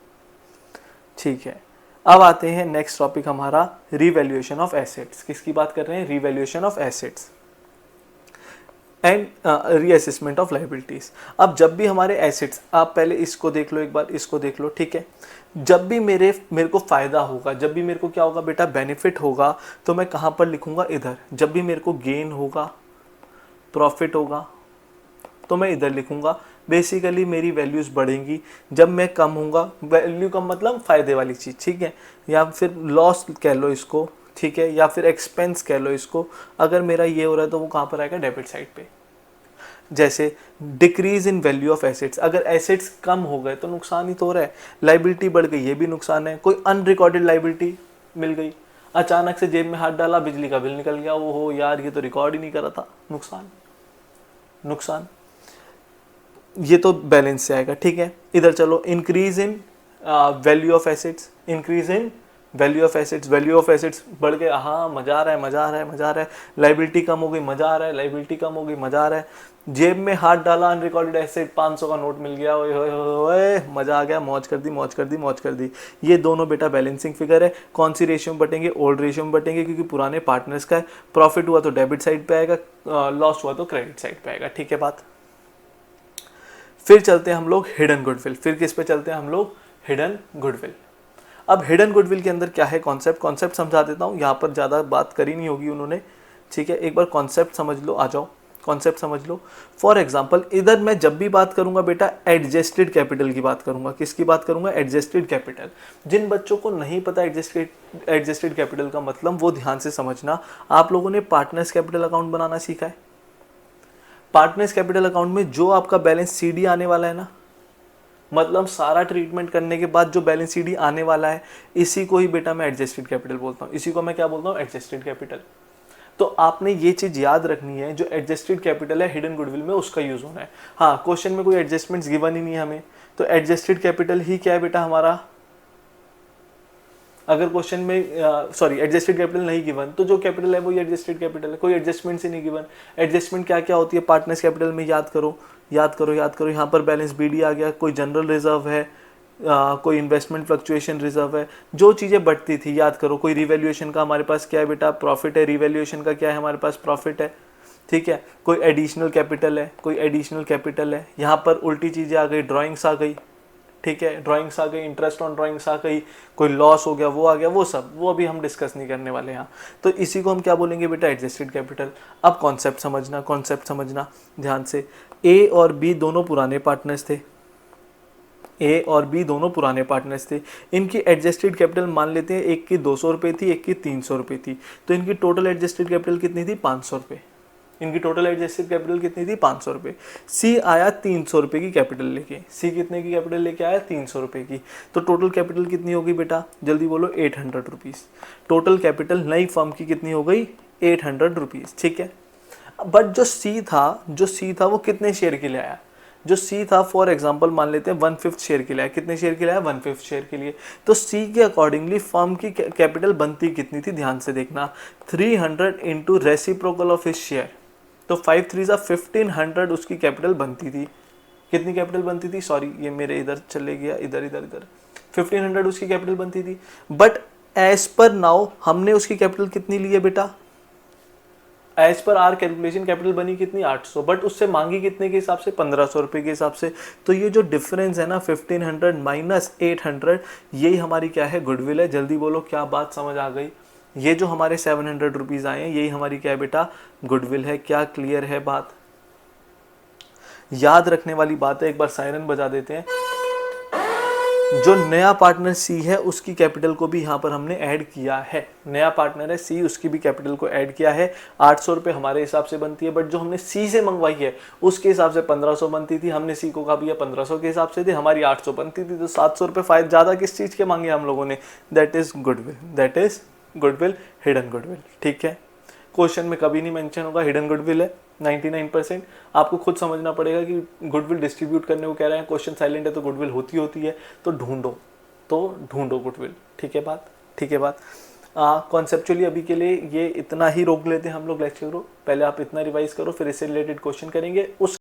ठीक है। अब आते हैं नेक्स्ट टॉपिक हमारा, रिवैल्यूएशन ऑफ एसेट्स। किसकी बात कर रहे हैं, revaluation of assets and reassessment of liabilities. अब जब भी हमारे एसेट्स, आप पहले इसको देख लो एक बार, इसको देख लो, ठीक है। जब भी मेरे को फायदा होगा, जब भी मेरे को क्या होगा बेटा, बेनिफिट होगा, तो मैं कहाँ पर लिखूंगा, इधर। जब भी मेरे को गेन होगा, प्रॉफिट होगा, तो मैं इधर लिखूंगा। बेसिकली मेरी वैल्यूज बढ़ेंगी। जब मैं कम होऊंगा, वैल्यू कम मतलब फायदे वाली चीज, ठीक है, या फिर लॉस कह लो इसको, ठीक है, या फिर एक्सपेंस कह लो इसको। अगर मेरा ये हो रहा है तो वो कहाँ पर आएगा, डेबिट साइड पे। जैसे decrease in value of assets, अगर एसेट्स कम हो गए तो नुकसान ही तो हो रहा है। लाइबिलिटी बढ़ गई, ये भी नुकसान है। कोई अनरिकॉर्डेड लाइबिलिटी मिल गई, अचानक से जेब में हाथ डाला, बिजली का बिल निकल गया, वो हो यार ये तो रिकॉर्ड ही नहीं करा था, नुकसान, नुकसान। ये तो बैलेंस से आएगा, ठीक है। इधर चलो, increase in value of assets, increase in value of assets, value of assets बढ़ गए, हाँ मजा आ रहा है, मजा आ रहा है, मजा आ रहा है। लाइबिलिटी कम हो गई, मजा आ रहा है, लाइबिलिटी कम हो गई, मजा आ रहा है। जेब में हाथ डाला, अनरिकॉर्डेड एसेट 500 का नोट मिल गया, ओए होए होए, मजा आ गया, मौज कर दी, मौज कर दी, मौज कर दी। ये दोनों बेटा बैलेंसिंग फिगर है। कौन सी रेशियो में बटेंगे, ओल्ड रेशियो में बटेंगे, क्योंकि पुराने पार्टनर्स का है। प्रॉफिट हुआ तो डेबिट साइड पे आएगा, लॉस हुआ तो क्रेडिट साइड पे आएगा, ठीक है बात। फिर चलते हैं हम लोग हिडन गुडविल। फिर किस पे चलते हैं हम लोग, हिडन गुडविल। अब हिडन गुडविल के अंदर क्या है कॉन्सेप्ट समझा देता हूँ, यहाँ पर ज़्यादा बात करी नहीं होगी उन्होंने, ठीक है। एक बार कॉन्सेप्ट समझ लो, आ जाओ, कॉन्सेप्ट समझ लो। फॉर एग्जाम्पल, इधर मैं जब भी बात करूंगा बेटा, एडजस्टेड कैपिटल की बात करूंगा। किसकी बात करूंगा, एडजस्टेड कैपिटल। जिन बच्चों को नहीं पता एडजस्टेड कैपिटल का मतलब, वो ध्यान से समझना। आप लोगों ने पार्टनर्स कैपिटल अकाउंट बनाना सीखा है। पार्टनर्स कैपिटल अकाउंट में जो आपका बैलेंस सीडी आने वाला है ना, मतलब सारा ट्रीटमेंट करने के बाद जो बैलेंस सीडी आने वाला है, इसी को ही बेटा मैं एडजस्टेड कैपिटल बोलता हूँ। इसी को मैं क्या बोलता हूँ, एडजस्टेड कैपिटल। तो आपने ये चीज याद रखनी है, जो एडजस्टेड कैपिटल है हिडन गुडविल में, उसका यूज होना है। हाँ, क्वेश्चन में कोई एडजस्टमेंट्स गिवन ही नहीं है हमें, तो एडजस्टेड कैपिटल ही क्या है बेटा हमारा। अगर क्वेश्चन में सॉरी एडजस्टेड कैपिटल नहीं गिवन, तो जो कैपिटल है वो एडजस्टेड कैपिटल है, कोई एडजस्टमेंट से नहीं गिवन। एडजस्टमेंट क्या क्या होती है पार्टनर्स कैपिटल में, याद करो, याद करो, याद करो। यहाँ पर बैलेंस बीडी आ गया, कोई जनरल रिजर्व है, कोई इन्वेस्टमेंट फ्लक्चुएशन रिजर्व है, जो चीज़ें बढ़ती थी याद करो। कोई रिवैल्यूएशन का हमारे पास क्या है बेटा, प्रॉफिट है। रिवैल्यूएशन का क्या है हमारे पास, प्रॉफिट है, ठीक है। कोई एडिशनल कैपिटल है, कोई एडिशनल कैपिटल है। यहाँ पर उल्टी चीज़ें आ गई, ड्राइंग्स आ गई, ठीक है, ड्राइंग्स आ गई, इंटरेस्ट ऑन ड्राइंग्स आ गई, कोई लॉस हो गया, वो आ गया, वो सब, वो अभी हम डिस्कस नहीं करने वाले यहाँ। तो इसी को हम क्या बोलेंगे बेटा, एडजस्टेड कैपिटल। अब कॉन्सेप्ट समझना, कॉन्सेप्ट समझना ध्यान से। ए और बी दोनों पुराने पार्टनर्स थे, ए और बी दोनों पुराने पार्टनर्स थे। इनकी एडजस्टेड कैपिटल मान लेते हैं, एक की 200 रुपये थी, एक की 300 रुपये थी, तो इनकी टोटल एडजस्टेड कैपिटल कितनी थी, 500 रुपये। इनकी टोटल एडजस्टेड कैपिटल कितनी थी, 500 रुपये। सी आया 300 रुपये की कैपिटल लेके, सी कितने की कैपिटल लेके आया, 300 रुपये की। तो टोटल कैपिटल कितनी होगी बेटा, जल्दी बोलो, 800 रुपीज़। टोटल कैपिटल नई फर्म की कितनी हो गई, 800 रुपीज़, ठीक है। बट जो सी था वो कितने शेयर के लिए आया, जो सी था फॉर एग्जांपल मान लेते हैं 1/5 शेयर के लिए आया। कितने शेयर के लिए आया, 1/5 शेयर के लिए। तो सी के अकॉर्डिंगली फर्म की कैपिटल बनती कितनी थी, ध्यान से देखना, 300 into reciprocal of his share. तो 5 3 1500 उसकी कैपिटल बनती थी। कितनी कैपिटल बनती थी, सॉरी ये मेरे इधर चले गया, इधर 1500 उसकी कैपिटल बनती थी। बट एज पर नाउ हमने उसकी कैपिटल कितनी ली है बेटा, as per are calculation capital बनी कितनी 800, बट उससे मांगी कितने के हिसाब से 1500 रुपये के हिसाब से। तो ये जो डिफरेंस है ना 1500 माइनस 800, यही हमारी क्या है, गुडविल है। जल्दी बोलो क्या बात समझ आ गई। ये जो हमारे 700 रुपीज़ आए हैं, यही हमारी क्या है बेटा, गुडविल है। क्या क्लियर है बात? याद रखने वाली बात है, एक बार सायरन बजा देते हैं। जो नया पार्टनर सी है उसकी कैपिटल को भी यहाँ पर हमने ऐड किया है। नया पार्टनर है सी, उसकी भी कैपिटल को ऐड किया है। 800 रुपये हमारे हिसाब से बनती है, बट जो हमने सी से मंगवाई है उसके हिसाब से 1500 बनती थी। हमने सी को कहा भैया 1500 के हिसाब से दे, हमारी 800 बनती थी, तो 700 रुपये फायदा ज़्यादा किस चीज़ के मांगे हम लोगों ने? That is goodwill, that is goodwill, hidden goodwill. ठीक है, क्वेश्चन में कभी नहीं मेंशन होगा हिडन गुडविल है 99%। आपको खुद समझना पड़ेगा कि गुडविल डिस्ट्रीब्यूट करने को कह रहे हैं, क्वेश्चन साइलेंट है तो गुडविल होती है, तो ढूंढो गुडविल। ठीक है बात, ठीक है बात। कॉन्सेप्चुअली अभी के लिए ये इतना ही रोक लेते हैं हम लोग लेक्चर को। पहले आप इतना रिवाइज करो, फिर इससे रिलेटेड क्वेश्चन करेंगे। उस